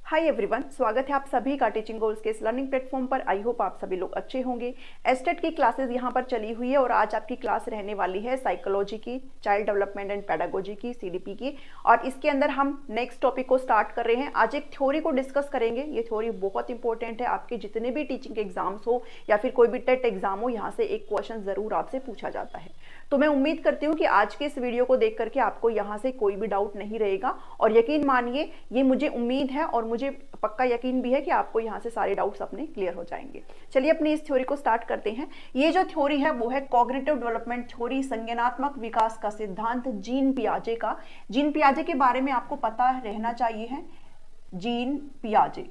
Hi everyone, स्वागत है आप सभी का टीचिंग गोल्स के इस लर्निंग प्लेटफॉर्म पर। आई होप आप सभी लोग अच्छे होंगे। एस्टेट की क्लासेस यहाँ पर चली हुई है और आज आपकी क्लास रहने वाली है साइकोलॉजी की, चाइल्ड डेवलपमेंट एंड पेडागोजी की, सीडीपी की। और इसके अंदर हम नेक्स्ट टॉपिक को स्टार्ट कर रहे हैं। आज एक थ्योरी को डिस्कस करेंगे। ये थ्योरी बहुत इंपॉर्टेंट है। आपके जितने भी टीचिंग एग्जाम्स हो या फिर कोई भी टेट एग्जाम हो, यहाँ से एक क्वेश्चन जरूर आपसे पूछा जाता है। तो मैं उम्मीद करती हूँ कि आज के इस वीडियो को देख करके आपको यहाँ से कोई भी डाउट नहीं रहेगा। और यकीन मानिए, ये मुझे उम्मीद है और मुझे पक्का यकीन भी है कि आपको यहाँ से सारे डाउट्स अपने क्लियर हो जाएंगे। चलिए अपनी इस थ्योरी को स्टार्ट करते हैं। ये जो थ्योरी है वो है कॉग्निटिव डेवलपमेंट थ्योरी, संज्ञानात्मक विकास का सिद्धांत, जीन पियाजे का। जीन पियाजे के बारे में आपको पता रहना चाहिए है। जीन पियाजे,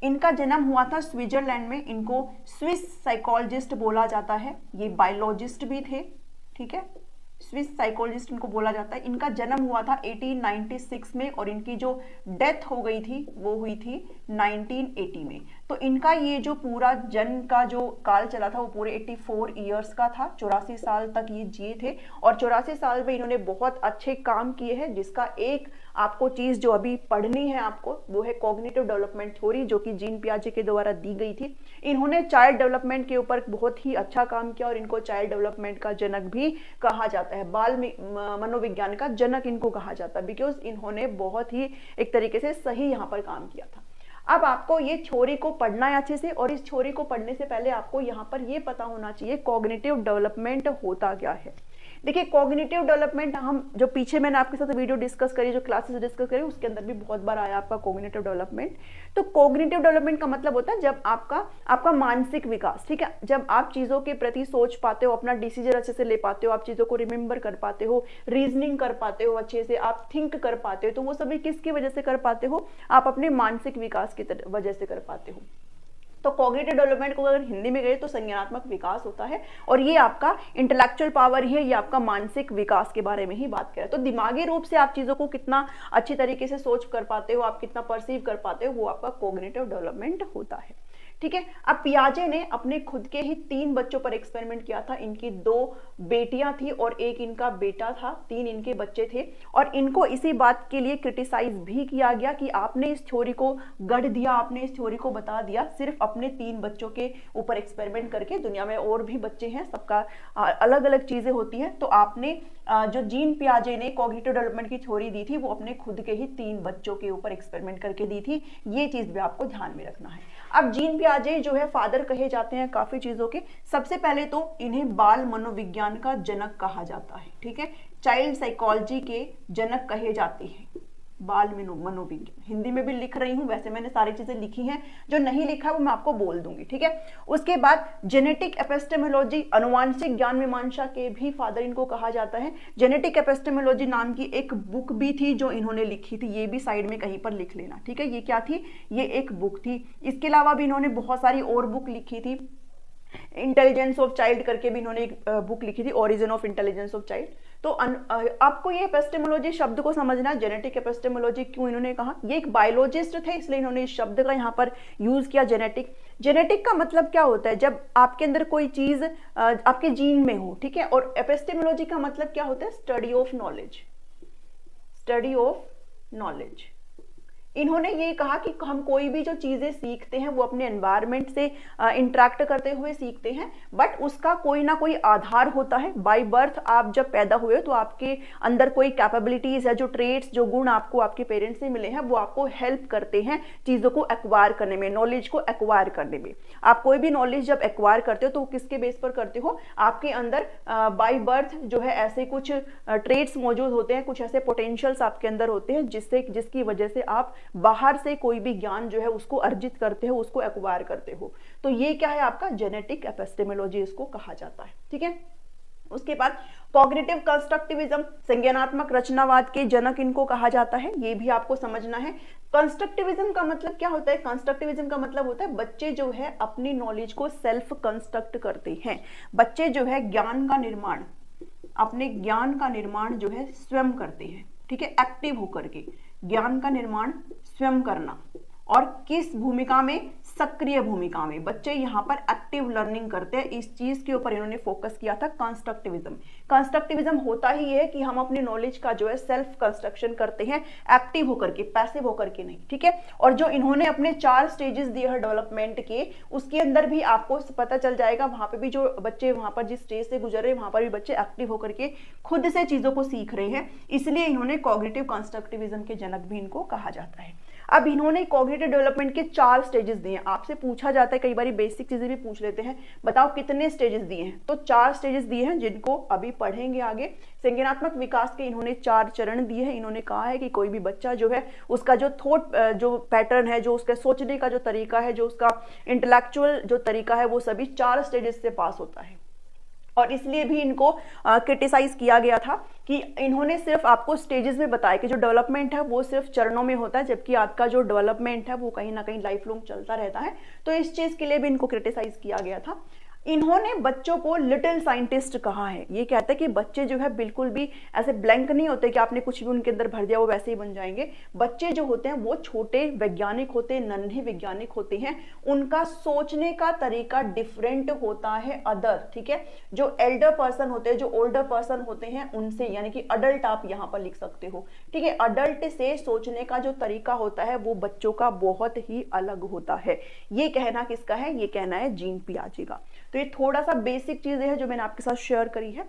इनका जन्म हुआ था स्विट्जरलैंड में। इनको स्विस साइकोलॉजिस्ट बोला जाता है। ये बायोलॉजिस्ट भी थे, ठीक है। स्विस साइकोलॉजिस्ट इनको बोला जाता है। इनका जन्म हुआ था 1896 में और इनकी जो डेथ हो गई थी वो हुई थी 1980 में। तो इनका ये जो पूरा जन्म का जो काल चला था वो पूरे 84 ईयर्स का था। 84 साल तक ये जिए थे और 84 साल में इन्होंने बहुत अच्छे काम किए हैं। जिसका एक आपको चीज जो अभी पढ़नी है आपको, वो है कॉग्निटिव डेवलपमेंट थ्योरी, जो कि जीन पियाजे के द्वारा दी गई थी। इन्होंने चाइल्ड डेवलपमेंट के ऊपर बहुत ही अच्छा काम किया और इनको चाइल्ड डेवलपमेंट का जनक भी कहा जाता है। बाल मनोविज्ञान का जनक इनको कहा जाता है, बिकॉज इन्होंने बहुत ही एक तरीके से सही यहाँ पर काम किया था। अब आपको ये थ्योरी को पढ़ना है अच्छे से, और इस थ्योरी को पढ़ने से पहले आपको यहाँ पर ये पता होना चाहिए कॉग्निटिव डेवलपमेंट होता क्या है। देखिए, कॉग्निटिव डेवलपमेंट हम जो पीछे मैंने आपके साथ वीडियो डिस्कस करी, जो क्लासेस डिस्कस करी, उसके अंदर भी बहुत बार आया आपका कॉग्निटिव डेवलपमेंट। तो कॉग्निटिव डेवलपमेंट का मतलब होता है जब आपका मानसिक विकास, ठीक है, जब आप चीजों के प्रति सोच पाते हो, अपना डिसीजन अच्छे से ले पाते हो, आप चीजों को रिमेंबर कर पाते हो, रीजनिंग कर पाते हो अच्छे से, आप थिंक कर पाते हो। तो वो सभी किसकी वजह से कर पाते हो? आप अपने मानसिक विकास की वजह से कर पाते हो। तो कॉग्निटिव डेवलपमेंट को अगर हिंदी में कहें तो संज्ञानात्मक विकास होता है। और ये आपका इंटेलेक्चुअल पावर ही है, ये आपका मानसिक विकास के बारे में ही बात करें। तो दिमागी रूप से आप चीजों को कितना अच्छी तरीके से सोच कर पाते हो, आप कितना परसीव कर पाते हो, वो आपका कॉग्निटिव डेवलपमेंट होता है, ठीक है। अब पियाजे ने अपने खुद के ही 3 बच्चों पर एक्सपेरिमेंट किया था। इनकी 2 बेटियां थी और एक इनका बेटा था। 3 इनके बच्चे थे और इनको इसी बात के लिए क्रिटिसाइज भी किया गया कि आपने इस थ्योरी को गढ़ दिया, आपने इस थ्योरी को बता दिया सिर्फ अपने 3 बच्चों के ऊपर एक्सपेरिमेंट करके। दुनिया में और भी बच्चे हैं, सबका अलग अलग चीजें होती हैं। तो आपने जो जीन पियाजे ने कॉग्निटिव डेवलपमेंट की थ्योरी दी थी वो अपने खुद के ही 3 बच्चों के ऊपर एक्सपेरिमेंट करके दी थी। ये चीज भी आपको ध्यान में रखना है। अब जीन पियाजे जो है फादर कहे जाते हैं काफी चीजों के। सबसे पहले तो इन्हें बाल मनोविज्ञान का जनक कहा जाता है, ठीक है। चाइल्ड साइकोलॉजी के जनक कहे जाते हैं बाल मनोविज्ञान। हिंदी में भी लिख रही हूं, वैसे मैंने सारी चीजें लिखी हैं, जो नहीं लिखा वो मैं आपको बोल दूंगी, ठीक है। उसके बाद जेनेटिक एपिस्टेमोलॉजी, अनुवांशिक ज्ञान मीमांसा के भी फादर इनको कहा जाता है। जेनेटिक एपिस्टेमोलॉजी नाम की एक बुक भी थी जो इन्होंने लिखी थी, ये भी साइड में कहीं पर लिख लेना, ठीक है। ये क्या थी? ये एक बुक थी। इसके अलावा भी इन्होंने बहुत सारी और बुक लिखी थी। इंटेलिजेंस ऑफ चाइल्ड करके भी इन्होंने एक बुक लिखी थी, origin of intelligence of child. तो आपको ये एपिस्टेमोलॉजी शब्द को समझना है। जेनेटिक एपिस्टेमोलॉजी क्यों इन्होंने कहा? ये एक बायोलॉजिस्ट थे, इसलिए इन्होंने इस शब्द का यहाँ पर यूज किया जेनेटिक। जेनेटिक का मतलब क्या होता है? जब आपके अंदर कोई चीज आपके जीन में हो, ठीक है। और एपिस्टेमोलॉजी का मतलब क्या होता है? Study of knowledge, study of knowledge. इन्होंने ये कहा कि हम कोई भी जो चीजें सीखते हैं वो अपने एनवायरनमेंट से इंटरेक्ट करते हुए सीखते हैं, बट उसका कोई ना कोई आधार होता है। बाय बर्थ आप जब पैदा हुए तो आपके अंदर कोई कैपेबिलिटीज है, जो ट्रेड्स, जो गुण आपको आपके पेरेंट्स से मिले हैं, वो आपको हेल्प करते हैं चीजों को एक्वायर करने में, नॉलेज को एक्वायर करने में। आप कोई भी नॉलेज जब एक्वायर करते हो तो किसके बेस पर करते हो? आपके अंदर बाय बर्थ जो है ऐसे कुछ ट्रेड्स मौजूद होते हैं, कुछ ऐसे पोटेंशियल्स आपके अंदर होते हैं जिसकी वजह से आप बाहर से कोई भी ज्ञान जो है उसको अर्जित करते हो, उसको एक्वायर करते हो। तो ये क्या है? आपका जेनेटिक एपिस्टेमोलॉजी इसको कहा जाता है, ठीक है। उसके बाद कॉग्निटिव कंस्ट्रक्टिविज्म, संज्ञानात्मक रचनावाद के जनक इनको कहा जाता है। ये भी आपको समझना है। कंस्ट्रक्टिविज्म का मतलब क्या होता है? कंस्ट्रक्टिविज्म का मतलब होता है बच्चे जो है अपनी नॉलेज को सेल्फ कंस्ट्रक्ट करते हैं। बच्चे जो है ज्ञान का निर्माण, अपने ज्ञान का निर्माण जो है स्वयं करते हैं, ठीक है। एक्टिव होकर के ज्ञान का निर्माण स्वयं करना और किस भूमिका में, सक्रिय भूमिका में। बच्चे यहाँ पर एक्टिव लर्निंग करते हैं, इस चीज के ऊपर इन्होंने फोकस किया था। कंस्ट्रक्टिविज्म, कंस्ट्रक्टिविज्म होता ही है कि हम अपनी नॉलेज का जो है सेल्फ कंस्ट्रक्शन करते हैं, एक्टिव होकर के, पैसिव होकर के नहीं, ठीक है। और जो इन्होंने अपने 4 स्टेजेस दिए हैं डेवलपमेंट के, उसके अंदर भी आपको पता चल जाएगा, वहां पे भी जो बच्चे वहां पर जिस स्टेज से गुजर रहे हैं वहां पर भी बच्चे एक्टिव होकर के खुद से चीजों को सीख रहे हैं, इसलिए इन्होंने कॉग्निटिव कंस्ट्रक्टिविज्म के जनक भी इनको कहा जाता है। अब इन्होंने कॉग्निटिव डेवलपमेंट के 4 स्टेजेस दिए हैं। आपसे पूछा जाता है, कई बार बेसिक चीजें भी पूछ लेते हैं, बताओ कितने स्टेजेस दिए हैं, तो 4 स्टेजेस दिए हैं, जिनको अभी पढ़ेंगे आगे। संज्ञानात्मक विकास के इन्होंने 4 चरण दिए हैं। इन्होंने कहा है कि कोई भी बच्चा जो है उसका जो थॉट जो पैटर्न है, जो उसका सोचने का जो तरीका है, जो उसका इंटेलेक्चुअल जो तरीका है, वो सभी 4 स्टेजेस से पास होता है। और इसलिए भी इनको क्रिटिसाइज किया गया था कि इन्होंने सिर्फ आपको स्टेजेस में बताया कि जो डेवलपमेंट है वो सिर्फ चरणों में होता है, जबकि आपका जो डेवलपमेंट है वो कहीं ना कहीं लाइफ लॉन्ग चलता रहता है। तो इस चीज के लिए भी इनको क्रिटिसाइज किया गया था। इन्होंने बच्चों को लिटिल साइंटिस्ट कहा है। ये कहते हैं कि बच्चे जो है बिल्कुल भी ऐसे ब्लैंक नहीं होते कि आपने कुछ भी उनके अंदर भर दिया वो वैसे ही बन जाएंगे। बच्चे जो होते हैं वो छोटे वैज्ञानिक होते हैं, नन्हे वैज्ञानिक होते हैं, उनका सोचने का तरीका डिफरेंट होता है अदर, ठीक है। जो एल्डर पर्सन होते हैं, जो ओल्डर पर्सन होते हैं उनसे, यानी कि अडल्ट आप यहाँ पर लिख सकते हो, ठीक है। अडल्ट से सोचने का जो तरीका होता है वो बच्चों का बहुत ही अलग होता है। ये कहना किसका है? ये कहना है जीन पियाजे का। तो ये थोड़ा सा बेसिक चीजें हैं जो मैंने आपके साथ शेयर करी है।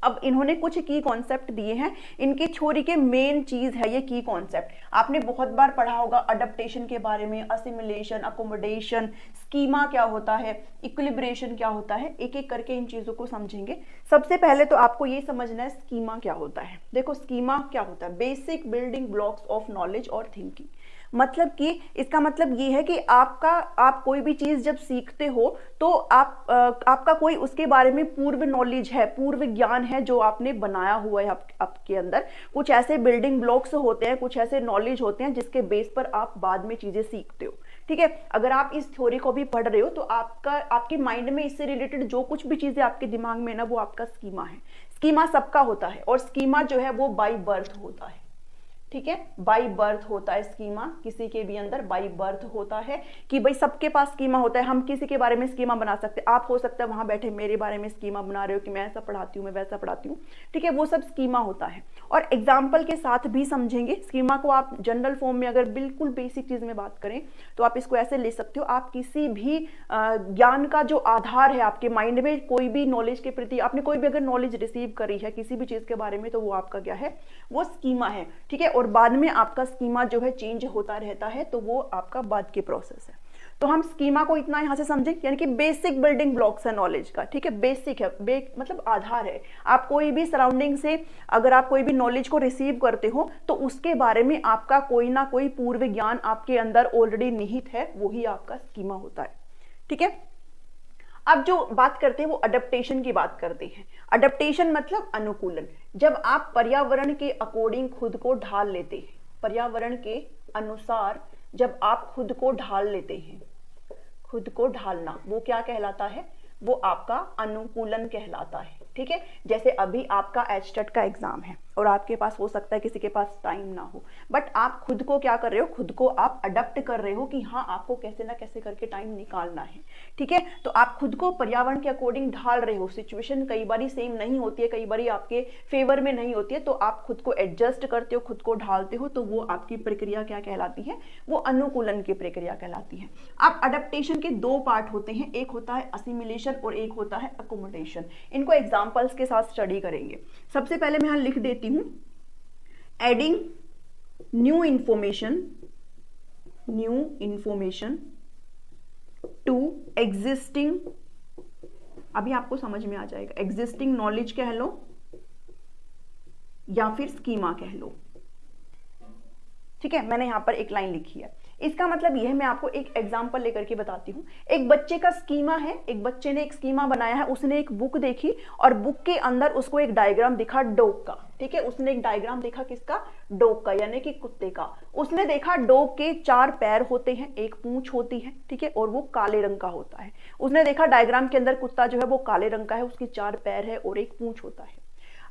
अब इन्होंने कुछ की कॉन्सेप्ट दिए हैं। इनकी थ्योरी के मेन चीज है ये की कॉन्सेप्ट। आपने बहुत बार पढ़ा होगा अडेप्टेशन के बारे में, असिमिलेशन, अकोमोडेशन, स्कीमा क्या होता है, इक्विलिब्रेशन क्या होता है। एक एक करके इन चीजों को समझेंगे। सबसे पहले तो आपको ये समझना है स्कीमा क्या होता है। देखो स्कीमा क्या होता है, basic building blocks of knowledge और थिंकिंग। मतलब कि इसका मतलब ये है कि आप कोई भी चीज जब सीखते हो तो आपका कोई उसके बारे में पूर्व नॉलेज है, पूर्व ज्ञान है जो आपने बनाया हुआ है आपके अंदर। कुछ ऐसे बिल्डिंग ब्लॉक्स होते हैं, कुछ ऐसे नॉलेज होते हैं जिसके बेस पर आप बाद में चीजें सीखते हो, ठीक है। अगर आप इस थ्योरी को भी पढ़ रहे हो तो आपके माइंड में इससे रिलेटेड जो कुछ भी चीजें आपके दिमाग में ना, वो आपका स्कीमा है। स्कीमा सबका होता है और स्कीमा जो है वो बाय बर्थ होता है, ठीक है। बाय बर्थ होता है स्कीमा, किसी के भी अंदर बाय बर्थ होता है कि भाई सबके पास स्कीमा होता है। हम किसी के बारे में स्कीमा बना सकते हैं। आप हो सकता है वहां बैठे मेरे बारे में स्कीमा बना रहे हो कि मैं ऐसा पढ़ाती हूँ, मैं वैसा पढ़ाती हूँ, ठीक है। वो सब स्कीमा होता है। और एग्जाम्पल के साथ भी समझेंगे स्कीमा को। आप जनरल फॉर्म में अगर बिल्कुल बेसिक चीज में बात करें तो आप इसको ऐसे ले सकते हो। आप किसी भी ज्ञान का जो आधार है आपके माइंड में, कोई भी नॉलेज के प्रति आपने कोई भी अगर नॉलेज रिसीव करी है किसी भी चीज के बारे में, तो वो आपका क्या है? वो स्कीमा है, ठीक है। और बाद में आपका स्कीमा जो है चेंज होता रहता है, तो वो आपका बाद की प्रोसेस है। तो हम स्कीमा को इतना यहां से समझे, यानी कि बेसिक बिल्डिंग ब्लॉक्स है नॉलेज का, ठीक है। बेसिक है, मतलब आधार है। आप कोई भी सराउंडिंग से अगर आप कोई भी नॉलेज को रिसीव करते हो तो उसके बारे में आपका कोई ना कोई पूर्व ज्ञान आपके अंदर ऑलरेडी निहित है, वही आपका स्कीमा होता है, ठीक है। अब जो बात करते हैं वो अडेप्टेशन की बात करते हैं। अडेप्टेशन मतलब अनुकूलन। जब आप पर्यावरण के अकॉर्डिंग खुद को ढाल लेते हैं, पर्यावरण के अनुसार जब आप खुद को ढाल लेते हैं, खुद को ढालना वो क्या कहलाता है? वो आपका अनुकूलन कहलाता है, ठीक है। जैसे अभी आपका एचटेट का एग्जाम है और आपके पास हो सकता है किसी के पास टाइम ना हो, बट आप खुद को क्या कर रहे हो? खुद को आप अडप्ट कर रहे हो कि हाँ आपको कैसे ना कैसे करके टाइम निकालना है, ठीक है। तो आप खुद को पर्यावरण के अकॉर्डिंग ढाल रहे हो। सिचुएशन कई बारी सेम नहीं होती है, कई बारी आपके फेवर में नहीं होती है, तो आप खुद को एडजस्ट करते हो, खुद को ढालते हो, तो वो आपकी प्रक्रिया क्या कहलाती है? वो अनुकूलन की प्रक्रिया कहलाती है। अब अडेप्टेशन के 2 पार्ट होते हैं, एक होता है असिमिलेशन और एक होता है अकोमोडेशन। इनको एग्जांपल्स के साथ स्टडी करेंगे। सबसे पहले मैं यहां लिख देती हूं, adding new information to existing, अभी आपको समझ में आ जाएगा, एग्जिस्टिंग नॉलेज कह लो या फिर स्कीमा कह लो, ठीक है। मैंने यहां पर एक लाइन लिखी है। इसका मतलब यह है, मैं आपको एक एग्जांपल लेकर के बताती हूँ। एक बच्चे का स्कीमा है, एक बच्चे ने एक स्कीमा बनाया है। उसने एक बुक देखी और बुक के अंदर उसको एक डायग्राम दिखा डॉग का, ठीक है। उसने एक डायग्राम देखा किसका? डॉग का, यानी कि कुत्ते का। उसने देखा डॉग के 4 पैर होते हैं, एक पूंछ होती है, ठीक है, और वो काले रंग का होता है। उसने देखा डायग्राम के अंदर कुत्ता जो है वो काले रंग का है, उसके 4 पैर है और एक पूंछ होता है।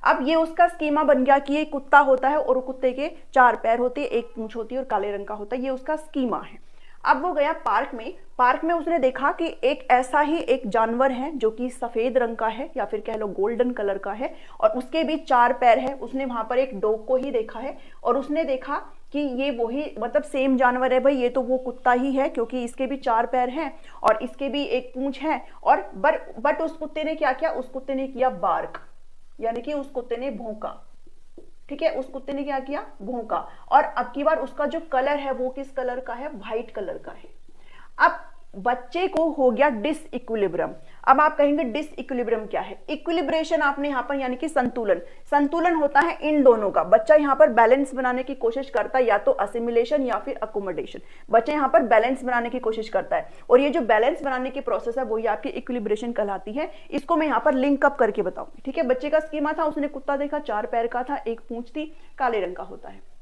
अब ये उसका स्कीमा बन गया कि ये कुत्ता होता है और वो कुत्ते के 4 पैर होते हैं, एक पूंछ होती है और काले रंग का होता है, ये उसका स्कीमा है। अब वो गया पार्क में उसने देखा कि एक ऐसा ही एक जानवर है जो कि सफेद रंग का है या फिर कह लो गोल्डन कलर का है और उसके भी 4 पैर है। उसने वहां पर एक डॉग को ही देखा है और उसने देखा कि ये वही मतलब सेम जानवर है भाई, ये तो वो कुत्ता ही है क्योंकि इसके भी 4 पैर हैं और इसके भी एक पूंछ है। और बट उस कुत्ते ने क्या किया, उस कुत्ते ने किया बार्क, यानी कि उस कुत्ते ने भौंका। ठीक है, उस कुत्ते ने क्या किया, भौंका। और अब की बार उसका जो कलर है वो किस कलर का है, व्हाइट कलर का है। अब बच्चे को हो गया डिसइक्विलिब्रियम। अब आप कहेंगे डिसइक्विलिब्रियम क्या है? इक्विलिब्रेशन आपने यहाँ पर यानी कि संतुलन होता है इन दोनों का। बच्चा यहाँ पर बैलेंस बनाने की कोशिश करता है, या तो असिमिलेशन या फिर अकोमोडेशन। बच्चा यहाँ पर बैलेंस बनाने की कोशिश करता है और ये जो बैलेंस बनाने की प्रोसेस है वही आपकी इक्विलिब्रेशन कहलाती है। इसको मैं यहाँ पर लिंक अप करके बताऊंगी। ठीक है, बच्चे का स्कीमा था, उसने कुत्ता देखा, 4 पैर का था, एक पूंछ थी, काले रंग का होता है।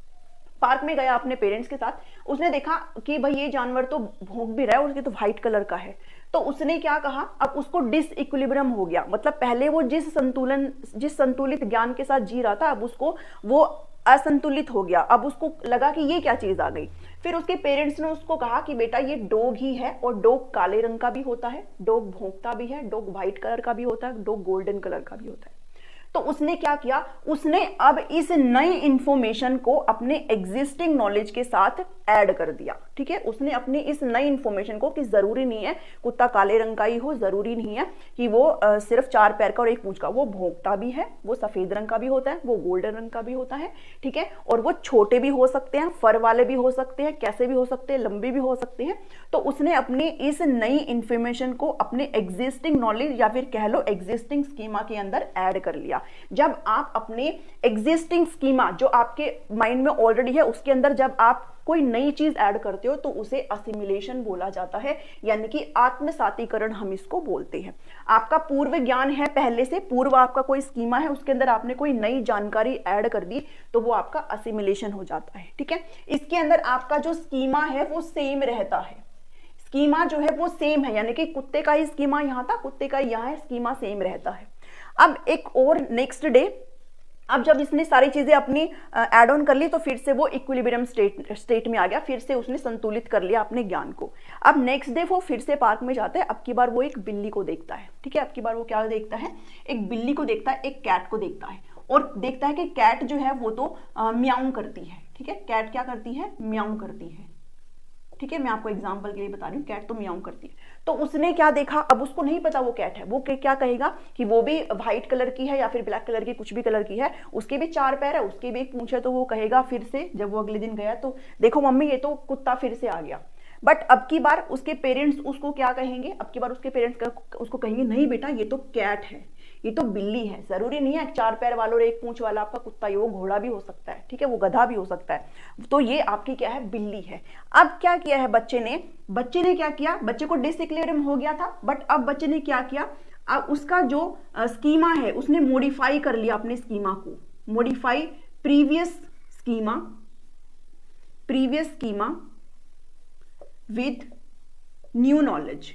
पार्क में गया अपने पेरेंट्स के साथ, उसने देखा कि भाई ये जानवर तो भौंक भी रहा है और उसके तो व्हाइट कलर का है। तो उसने क्या कहा, अब उसको डिसइक्विलिब्रियम हो गया। मतलब पहले वो जिस संतुलित ज्ञान के साथ जी रहा था, अब उसको वो असंतुलित हो गया। अब उसको लगा कि ये क्या चीज आ गई। फिर उसके पेरेंट्स ने उसको कहा कि बेटा ये डॉग ही है और डॉग काले रंग का भी होता है, डॉग भौंकता भी है, डॉग व्हाइट कलर का भी होता है, डॉग गोल्डन कलर का भी होता है। तो उसने क्या किया, उसने अब इस नई इंफॉर्मेशन को अपने एग्जिस्टिंग नॉलेज के साथ ऐड कर दिया। ठीक है, उसने अपनी इस नई इंफॉर्मेशन को, कि जरूरी नहीं है कुत्ता काले रंग का ही हो, जरूरी नहीं है कि वो सिर्फ 4 पैर का और एक पूंछ का, वो भौंकता भी है, वो सफेद रंग का भी होता है, वो गोल्डन रंग का भी होता है। ठीक है, और वो छोटे भी हो सकते हैं, फर वाले भी हो सकते हैं, कैसे भी हो सकते हैं, लंबे भी हो सकते हैं। तो उसने अपनी इस नई इंफॉर्मेशन को अपने एग्जिस्टिंग नॉलेज या फिर कह लो एग्जिस्टिंग स्कीमा के अंदर ऐड कर लिया। जब आप अपने एग्जिस्टिंग स्कीमा जो आपके माइंड में ऑलरेडी है उसके अंदर जब आप कोई नई चीज ऐड करते हो तो उसे असिमिलेशन बोला जाता है, यानी कि आत्मसातीकरण हम इसको बोलते हैं। आपका पूर्व ज्ञान है, पहले से पूर्व आपका कोई स्कीमा है, उसके अंदर आपने कोई नई जानकारी ऐड कर दी तो वो आपका असिमिलेशन हो जाता है। ठीक है, इसके अंदर आपका जो स्कीमा है वो सेम रहता है, स्कीमा जो है वो सेम है, यानी कि कुत्ते का ही स्कीमा यहाँ था, कुत्ते का यहाँ है, स्कीमा सेम रहता है। अब एक और नेक्स्ट डे, अब जब इसने सारी चीजें अपनी ऐड ऑन कर ली तो फिर से वो इक्विलिब्रियम स्टेट में आ गया, फिर से उसने संतुलित कर लिया अपने ज्ञान को। अब नेक्स्ट डे वो फिर से पार्क में जाता है, अब की बार वो एक बिल्ली को देखता है। ठीक है, अब की बार वो क्या देखता है, एक बिल्ली को देखता है, एक कैट को देखता है और देखता है कि कैट जो है वो तो म्याऊं करती है। ठीक है, कैट क्या करती है, म्याऊं करती है। ठीक है, मैं आपको एग्जांपल के लिए बता रही हूँ, कैट तो म्याऊं करती है। तो उसने क्या देखा, अब उसको नहीं पता वो कैट है, वो क्या कहेगा कि वो भी व्हाइट कलर की है या फिर ब्लैक कलर की, कुछ भी कलर की है, उसके भी 4 पैर है, उसके भी एक पूंछ है। तो वो कहेगा फिर से, जब वो अगले दिन गया तो देखो मम्मी ये तो कुत्ता फिर से आ गया। बट अब की बार उसके पेरेंट्स उसको क्या कहेंगे, अब की बार उसके पेरेंट्स उसको कहेंगे नहीं बेटा ये तो कैट है, ये तो बिल्ली है। जरूरी नहीं है 4 पैर वाला और एक पूंछ वाला आपका कुत्ता ही, वो घोड़ा भी हो सकता है। ठीक है, वो गधा भी हो सकता है। तो ये आपकी क्या है, बिल्ली है। अब क्या किया है बच्चे ने क्या किया, बच्चे को डिसइक्विलिब्रियम हो गया था, बट अब बच्चे ने क्या किया, अब उसका जो स्कीमा है उसने मॉडिफाई कर लिया अपने स्कीमा को, modify previous schema with new knowledge.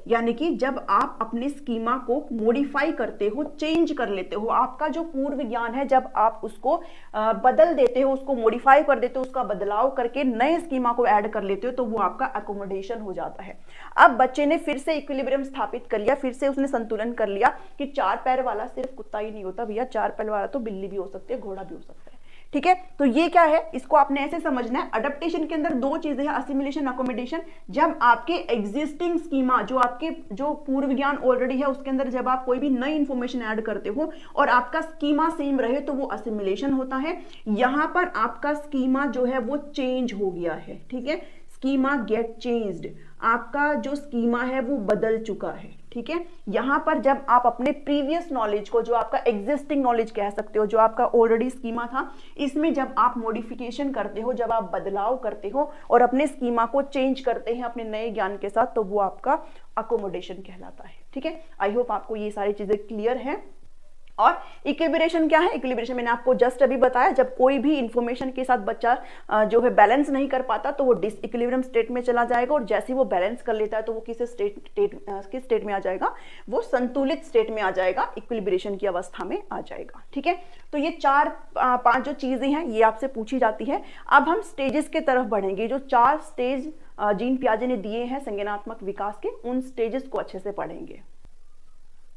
यानी कि जब आप अपने स्कीमा को मॉडिफाई करते हो, चेंज कर लेते हो, आपका जो पूर्व ज्ञान है जब आप उसको बदल देते हो, उसको मॉडिफाई कर देते हो, उसका बदलाव करके नए स्कीमा को ऐड कर लेते हो, तो वो आपका अकोमोडेशन हो जाता है। अब बच्चे ने फिर से इक्विलिब्रियम स्थापित कर लिया, फिर से उसने संतुलन कर लिया कि 4 पैर वाला सिर्फ कुत्ता ही नहीं होता भैया, 4 पैर वाला तो बिल्ली भी हो सकती है, घोड़ा भी हो सकता है। ठीक है, तो ये क्या है, इसको आपने ऐसे समझना है। अडेप्टेशन के अंदर 2 चीजें हैं, असिमिलेशन, अकोमोडेशन। जब आपके एग्जिस्टिंग स्कीमा जो आपके जो पूर्व ज्ञान ऑलरेडी है उसके अंदर जब आप कोई भी नई इंफॉर्मेशन ऐड करते हो और आपका स्कीमा सेम रहे तो वो असिमिलेशन होता है। यहां पर आपका स्कीमा जो है वो चेंज हो गया है। ठीक है, स्कीमा गेट चेंज्ड, आपका जो स्कीमा है वो बदल चुका है। ठीक है, यहां पर जब आप अपने प्रीवियस नॉलेज को, जो आपका एग्जिस्टिंग नॉलेज कह सकते हो, जो आपका ऑलरेडी स्कीमा था, इसमें जब आप मॉडिफिकेशन करते हो, जब आप बदलाव करते हो और अपने स्कीमा को चेंज करते हैं अपने नए ज्ञान के साथ, तो वो आपका अकोमोडेशन कहलाता है। ठीक है, आई होप आपको ये सारी चीजें क्लियर है। और इक्विलिब्रेशन क्या है? इक्विलिब्रेशन मैंने आपको जस्ट अभी बताया, जब कोई भी इंफॉर्मेशन के साथ बच्चा जो है बैलेंस नहीं कर पाता तो वो डिसइक्विलिब्रियम स्टेट में चला जाएगा, और जैसे ही वो बैलेंस कर लेता है तो वो किस स्टेट में आ जाएगा? वो संतुलित स्टेट में आ जाएगा, इक्विलिब्रेशन की अवस्था में आ जाएगा। ठीक है, तो ये 4-5 जो चीजें हैं ये आपसे पूछी जाती है। अब हम स्टेजेस के तरफ बढ़ेंगे। जो 4 स्टेज जीन पियाजे ने दिए हैं संज्ञानात्मक विकास के, उन स्टेजेस को अच्छे से पढ़ेंगे।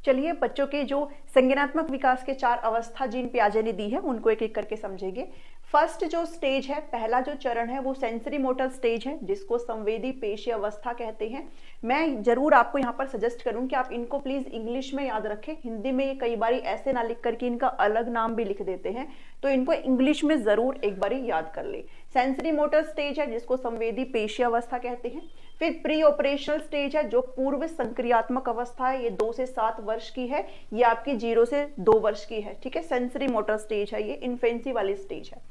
चलिए, बच्चों के जो संज्ञानात्मक विकास के 4 अवस्था जीन पियाजे ने दी है उनको एक एक करके समझेंगे। फर्स्ट जो स्टेज है, पहला जो चरण है वो सेंसरी मोटर स्टेज है, जिसको संवेदी पेशी अवस्था कहते हैं। मैं जरूर आपको यहाँ पर सजेस्ट करूँ कि आप इनको प्लीज इंग्लिश में याद रखें। हिंदी में ये कई बार ऐसे ना लिख करके इनका अलग नाम भी लिख देते हैं, तो इनको इंग्लिश में जरूर एक बार याद कर ले। सेंसरी मोटर स्टेज है जिसको संवेदी पेशी अवस्था कहते हैं। फिर प्री ऑपरेशनल स्टेज है जो पूर्व संक्रियात्मक अवस्था है, ये 2 से 7 वर्ष की है, ये आपकी 0 से 2 वर्ष की है। ठीक है, सेंसरी मोटर स्टेज है, ये इन्फेंसी वाली स्टेज है।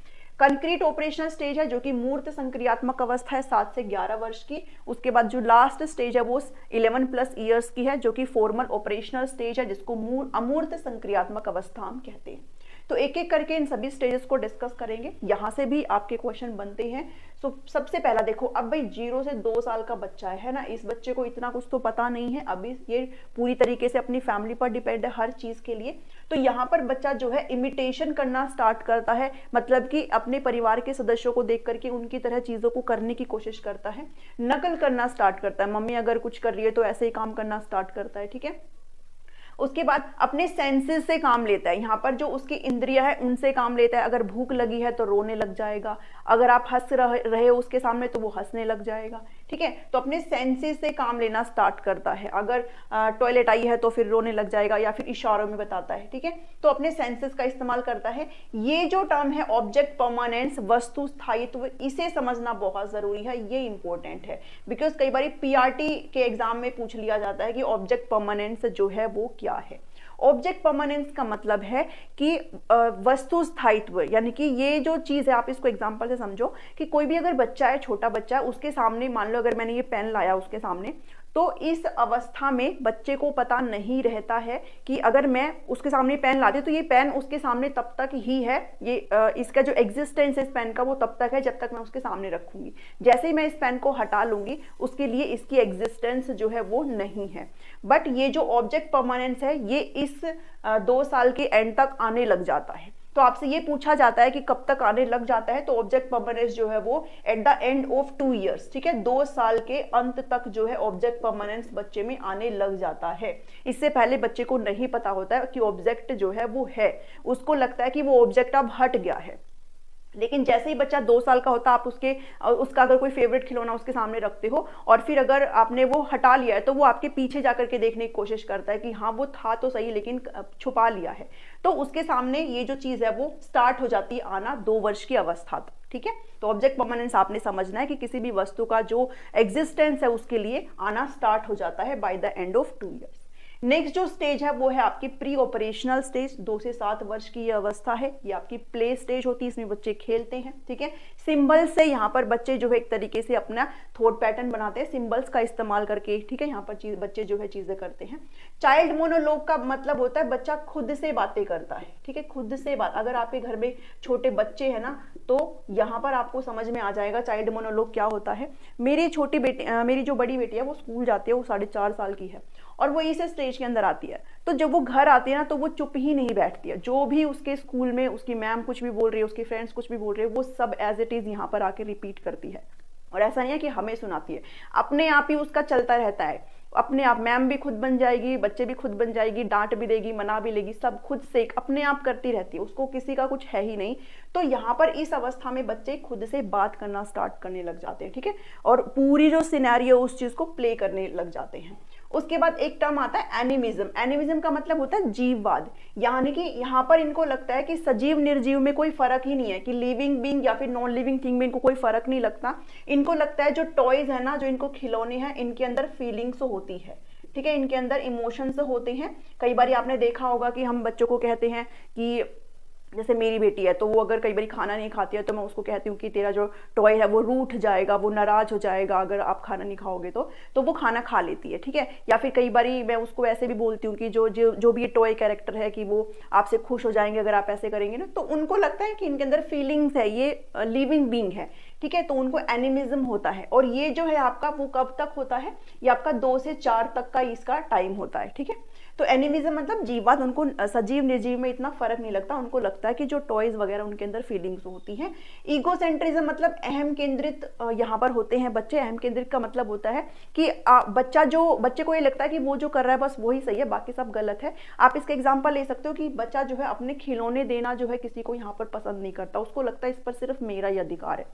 कंक्रीट ऑपरेशनल स्टेज है जो कि मूर्त संक्रियात्मक अवस्था है 7 से 11 वर्ष की। उसके बाद जो लास्ट स्टेज है वो 11+ ईयर्स की है, जो कि फॉर्मल ऑपरेशनल स्टेज है, जिसको अमूर्त संक्रियात्मक अवस्था हम कहते हैं। तो एक एक करके इन सभी स्टेजेस को डिस्कस करेंगे, यहाँ से भी आपके क्वेश्चन बनते हैं। सो सबसे पहला देखो, अब भाई 0 से 2 साल का बच्चा है ना, इस बच्चे को इतना कुछ तो पता नहीं है, अभी ये पूरी तरीके से अपनी फैमिली पर डिपेंड है हर चीज के लिए। तो यहाँ पर बच्चा जो है इमिटेशन करना स्टार्ट करता है, मतलब कि अपने परिवार के सदस्यों को देख करके उनकी तरह चीजों को करने की कोशिश करता है, नकल करना स्टार्ट करता है। मम्मी अगर कुछ कर रही है तो ऐसे ही काम करना स्टार्ट करता है। ठीक है, उसके बाद अपने सेंसेस से काम लेता है, यहाँ पर जो उसकी इंद्रियां है उनसे काम लेता है। अगर भूख लगी है तो रोने लग जाएगा, अगर आप हंस रहे हो उसके सामने तो वो हंसने लग जाएगा। ठीक है, तो अपने सेंसेस से काम लेना स्टार्ट करता है। अगर टॉयलेट आई है तो फिर रोने लग जाएगा या फिर इशारों में बताता है। ठीक है, तो अपने सेंसेस का इस्तेमाल करता है। ये जो टर्म है ऑब्जेक्ट परमानेंस, वस्तु स्थायित्व, इसे समझना बहुत जरूरी है, ये इंपॉर्टेंट है। बिकॉज कई बार पीआरटी के एग्जाम में पूछ लिया जाता है कि ऑब्जेक्ट परमानेंस जो है वो क्या है। ऑब्जेक्ट परमानेंस का मतलब है कि वस्तु स्थायित्व, यानी कि ये जो चीज है, आप इसको एग्जांपल से समझो कि कोई भी अगर बच्चा है, छोटा बच्चा है, उसके सामने मान लो अगर मैंने ये पेन लाया उसके सामने, तो इस अवस्था में बच्चे को पता नहीं रहता है कि अगर मैं उसके सामने पेन लाती तो ये पेन उसके सामने तब तक ही है, ये इसका जो एग्जिस्टेंस है इस पेन का वो तब तक है जब तक मैं उसके सामने रखूंगी। जैसे ही मैं इस पेन को हटा लूंगी उसके लिए इसकी एग्जिस्टेंस जो है वो नहीं है। बट ये जो ऑब्जेक्ट परमानेंस है ये इस 2 साल के एंड तक आने लग जाता है। तो आपसे ये पूछा जाता है कि कब तक आने लग जाता है, तो ऑब्जेक्ट परमानेंस जो है वो at the end of 2 years, ठीक है, 2 साल के अंत तक जो है ऑब्जेक्ट परमानेंस बच्चे में आने लग जाता है। इससे पहले बच्चे को नहीं पता होता है कि ऑब्जेक्ट जो है वो है, उसको लगता है कि वो ऑब्जेक्ट अब हट गया है। लेकिन जैसे ही बच्चा 2 साल का होता है, आप उसका अगर कोई फेवरेट खिलौना उसके सामने रखते हो और फिर अगर आपने वो हटा लिया है तो वो आपके पीछे जाकर के देखने की कोशिश करता है कि हाँ वो था तो सही लेकिन छुपा लिया है। तो उसके सामने ये जो चीज है वो स्टार्ट हो जाती है आना 2 वर्ष की अवस्था तक। ठीक है, तो ऑब्जेक्ट परमानेंस आपने समझना है कि किसी भी वस्तु का जो एग्जिस्टेंस है उसके लिए आना स्टार्ट हो जाता है by the end of 2 years. Next जो स्टेज है वो है आपकी प्री ऑपरेशनल स्टेज, 2 से 7 वर्ष की ये अवस्था है। ये आपकी प्ले स्टेज होती है, इसमें बच्चे खेलते हैं। ठीक है, सिंबल से यहाँ पर बच्चे जो है एक तरीके से अपना थॉट पैटर्न बनाते हैं सिंबल्स का इस्तेमाल करके। ठीक है, यहाँ पर बच्चे जो है चीजें करते हैं। चाइल्ड मोनोलॉग का मतलब होता है बच्चा खुद से बातें करता है। ठीक है, खुद से बात, अगर आपके घर में छोटे बच्चे हैं ना तो यहाँ पर आपको समझ में आ जाएगा चाइल्ड मोनोलॉग क्या होता है। मेरी जो बड़ी बेटी है वो स्कूल जाती है, वो 4.5 साल की है और वो इस स्टेज के अंदर आती है। तो जब वो घर आती है ना तो वो चुप ही नहीं बैठती है, जो भी उसके स्कूल में उसकी मैम कुछ भी बोल रही है, उसके फ्रेंड्स कुछ भी बोल रहे हैं, वो सब एज इट इज यहाँ पर आके रिपीट करती है। और ऐसा नहीं है कि हमें सुनाती है, अपने आप ही उसका चलता रहता है। अपने आप मैम भी खुद बन जाएगी, बच्चे भी खुद बन जाएगी, डांट भी देगी, मना भी लेगी, सब खुद से अपने आप करती रहती है, उसको किसी का कुछ है ही नहीं। तो यहाँ पर इस अवस्था में बच्चे खुद से बात करना स्टार्ट करने लग जाते हैं। ठीक है, और पूरी जो सिनेरियो उस चीज को प्ले करने लग जाते हैं। उसके बाद एक टर्म आता है एनिमिज्म। एनिमिज्म का मतलब होता है जीववाद, यानी कि यहाँ पर इनको लगता है कि सजीव निर्जीव में कोई फर्क ही नहीं है, कि लिविंग बीइंग या फिर नॉन लिविंग थिंग में इनको कोई फर्क नहीं लगता। इनको लगता है जो टॉयज है ना, जो इनको खिलौने हैं, इनके अंदर फीलिंग्स होती है। ठीक है, इनके अंदर इमोशंस होते हैं। कई बार आपने देखा होगा कि हम बच्चों को कहते हैं कि जैसे मेरी बेटी है तो वो अगर कई बार खाना नहीं खाती है तो मैं उसको कहती हूँ कि तेरा जो टॉय है वो रूठ जाएगा, वो नाराज हो जाएगा अगर आप खाना नहीं खाओगे तो वो खाना खा लेती है, ठीक है। या फिर कई बार मैं उसको ऐसे भी बोलती हूँ कि जो भी ये टॉय कैरेक्टर है कि वो आपसे खुश हो जाएंगे अगर आप ऐसे करेंगे ना, तो उनको लगता है कि इनके अंदर फीलिंग्स है, ये लिविंग बींग है, ठीक है। तो उनको एनिमिज्म होता है, और ये जो है आपका वो कब तक होता है, ये आपका 2 से 4 तक का इसका टाइम होता है, ठीक है। तो एनिमिज्म मतलब जीवात, उनको सजीव निर्जीव में इतना फर्क नहीं लगता, उनको लगता है कि जो टॉयज वगैरह उनके अंदर फीलिंग्स होती हैं। ईगोसेंट्रिज्म मतलब अहम केंद्रित यहाँ पर होते हैं बच्चे। अहम केंद्रित का मतलब होता है कि बच्चे को ये लगता है कि वो जो कर रहा है बस वही सही है, बाकी सब गलत है। आप इसका एग्जांपल ले सकते हो कि बच्चा जो है अपने खिलौने देना जो है किसी को यहाँ पर पसंद नहीं करता, उसको लगता है इस पर सिर्फ मेरा ही अधिकार है,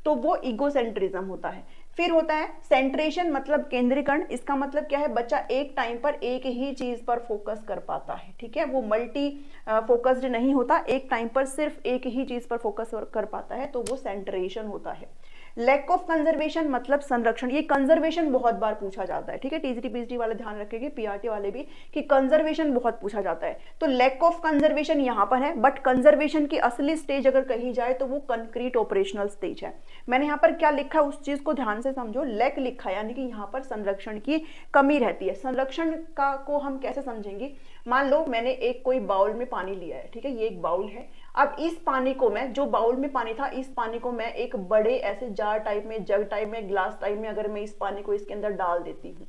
तो वो ईगोसेंट्रिज्म होता है। फिर होता है सेंट्रेशन मतलब केंद्रीकरण। इसका मतलब क्या है, बच्चा एक टाइम पर एक ही चीज पर फोकस कर पाता है, ठीक है। वो मल्टी फोकस्ड नहीं होता, एक टाइम पर सिर्फ एक ही चीज पर फोकस कर पाता है, तो वो सेंट्रेशन होता है। लैक ऑफ कंजर्वेशन मतलब संरक्षण। ये कंजर्वेशन बहुत बार पूछा जाता है, ठीक है। टीजीटी पीएचडी वाले ध्यान रखेंगे, पीआरटी वाले भी, कि कंजर्वेशन बहुत पूछा जाता है। तो लैक ऑफ कंजर्वेशन यहाँ पर है, बट कंजर्वेशन की असली स्टेज अगर कही जाए तो वो कंक्रीट ऑपरेशनल स्टेज है। मैंने यहाँ पर क्या लिखा है उस चीज को ध्यान से समझो। लैक लिखा है यानी कि यहाँ पर संरक्षण की कमी रहती है। संरक्षण का को हम कैसे समझेंगे, मान लो मैंने एक कोई बाउल में पानी लिया है, ठीक है, ये एक बाउल है। अब इस पानी को मैं, जो बाउल में पानी था, इस पानी को मैं एक बड़े ऐसे जार टाइप में, जग टाइप में, ग्लास टाइप में अगर मैं इस पानी को इसके अंदर डाल देती हूँ,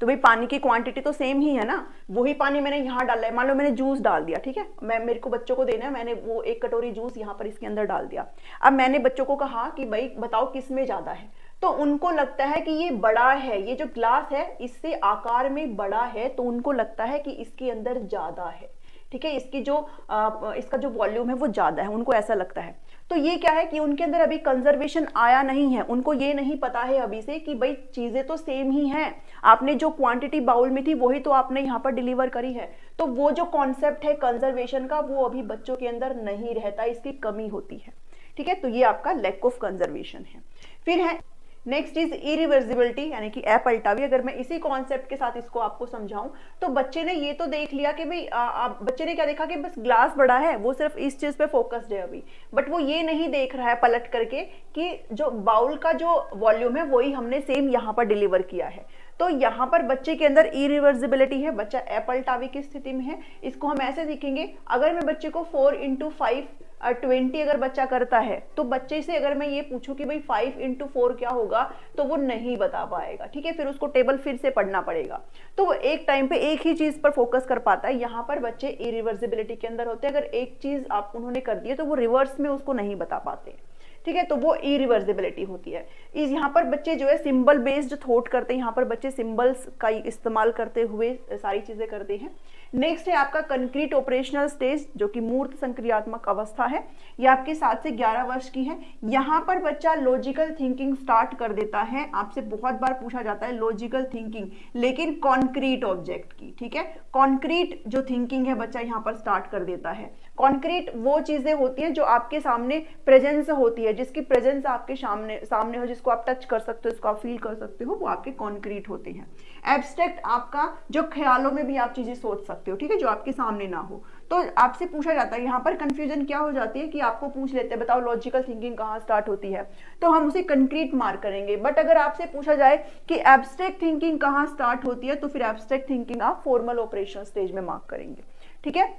तो भाई पानी की क्वांटिटी तो सेम ही है ना। वही पानी मैंने यहाँ डाला है, मान लो मैंने जूस डाल दिया, ठीक है, मेरे को बच्चों को देना है, मैंने वो 1 कटोरी जूस यहाँ पर इसके अंदर डाल दिया। अब मैंने बच्चों को कहा कि भाई बताओ किस में ज्यादा है, तो उनको लगता है कि ये बड़ा है, ये जो ग्लास है इससे आकार में बड़ा है, तो उनको लगता है कि इसके अंदर ज्यादा है, ठीक है, इसका जो वॉल्यूम है वो ज्यादा है, उनको ऐसा लगता है। तो ये क्या है कि उनके अंदर अभी कंजर्वेशन आया नहीं है, उनको ये नहीं पता है अभी से कि भाई चीजें तो सेम ही हैं, आपने जो क्वांटिटी बाउल में थी वही तो आपने यहाँ पर डिलीवर करी है। तो वो जो कॉन्सेप्ट है कंजर्वेशन का वो अभी बच्चों के अंदर नहीं रहता, इसकी कमी होती है, ठीक है। तो ये आपका लैक ऑफ कंजर्वेशन है। फिर है नेक्स्ट इज इरिवर्सिबिलिटी यानी कि अपलटावी। अगर मैं इसी कॉन्सेप्ट के साथ इसको आपको समझाऊं तो बच्चे ने ये तो देख लिया कि भाई बच्चे ने क्या देखा कि बस ग्लास बड़ा है, वो सिर्फ इस चीज पे फोकस्ड है अभी, बट वो ये नहीं देख रहा है पलट करके कि जो बाउल का जो वॉल्यूम है वही हमने सेम यहाँ पर डिलीवर किया है। तो यहाँ पर बच्चे के अंदर इरिवर्सिबिलिटी है, बच्चा अपलटावी की स्थिति में है। इसको हम ऐसे सीखेंगे, अगर मैं बच्चे को 4 × 5 20 अगर बच्चा करता है तो बच्चे से अगर मैं ये पूछूं कि भाई 5 × 4 क्या होगा, तो वो नहीं बता पाएगा, ठीक है। फिर उसको टेबल फिर से पढ़ना पड़ेगा, तो वो एक टाइम पे एक ही चीज पर फोकस कर पाता है। यहाँ पर बच्चे इरिवर्सिबिलिटी के अंदर होते हैं, अगर एक चीज आप उन्होंने कर दी है तो वो रिवर्स में उसको नहीं बता पाते, ठीक है। तो वो इरिवर्सिबिलिटी होती है। इस यहाँ पर बच्चे जो है सिंबल बेस्ड थॉट करते हैं, यहाँ पर बच्चे सिंबल्स का इस्तेमाल करते हुए सारी चीजें करते हैं। नेक्स्ट है आपका कंक्रीट ऑपरेशनल स्टेज, जो कि मूर्त संक्रियात्मक अवस्था है। ये आपके 7 से 11 वर्ष की है। यहाँ पर बच्चा लॉजिकल थिंकिंग स्टार्ट कर देता है। आपसे बहुत बार पूछा जाता है लॉजिकल थिंकिंग, लेकिन कॉन्क्रीट ऑब्जेक्ट की, ठीक है। कॉन्क्रीट जो थिंकिंग है बच्चा यहाँ पर स्टार्ट कर देता है। कॉन्क्रीट वो चीजें होती हैं जो आपके सामने प्रेजेंस होती है, जिसकी प्रेजेंस आपके सामने हो, जिसको आप टच कर सकते हो, जिसको आप फील कर सकते हो, वो आपके कॉन्क्रीट होते हैं। एब्स्ट्रैक्ट आपका जो ख्यालों में भी आप चीजें सोच सकते हो, ठीक है, जो आपके सामने ना हो। तो आपसे पूछा जाता है, यहाँ पर कंफ्यूजन क्या हो जाती है कि आपको पूछ लेते हैं बताओ लॉजिकल थिंकिंग कहाँ स्टार्ट होती है, तो हम उसे कंक्रीट मार्क करेंगे। बट अगर आपसे पूछा जाए कि एब्स्ट्रैक्ट थिंकिंग कहाँ स्टार्ट होती है, तो फिर एब्स्ट्रैक्ट थिंकिंग आप फॉर्मल ऑपरेशन स्टेज में मार्क करेंगे, ठीक है।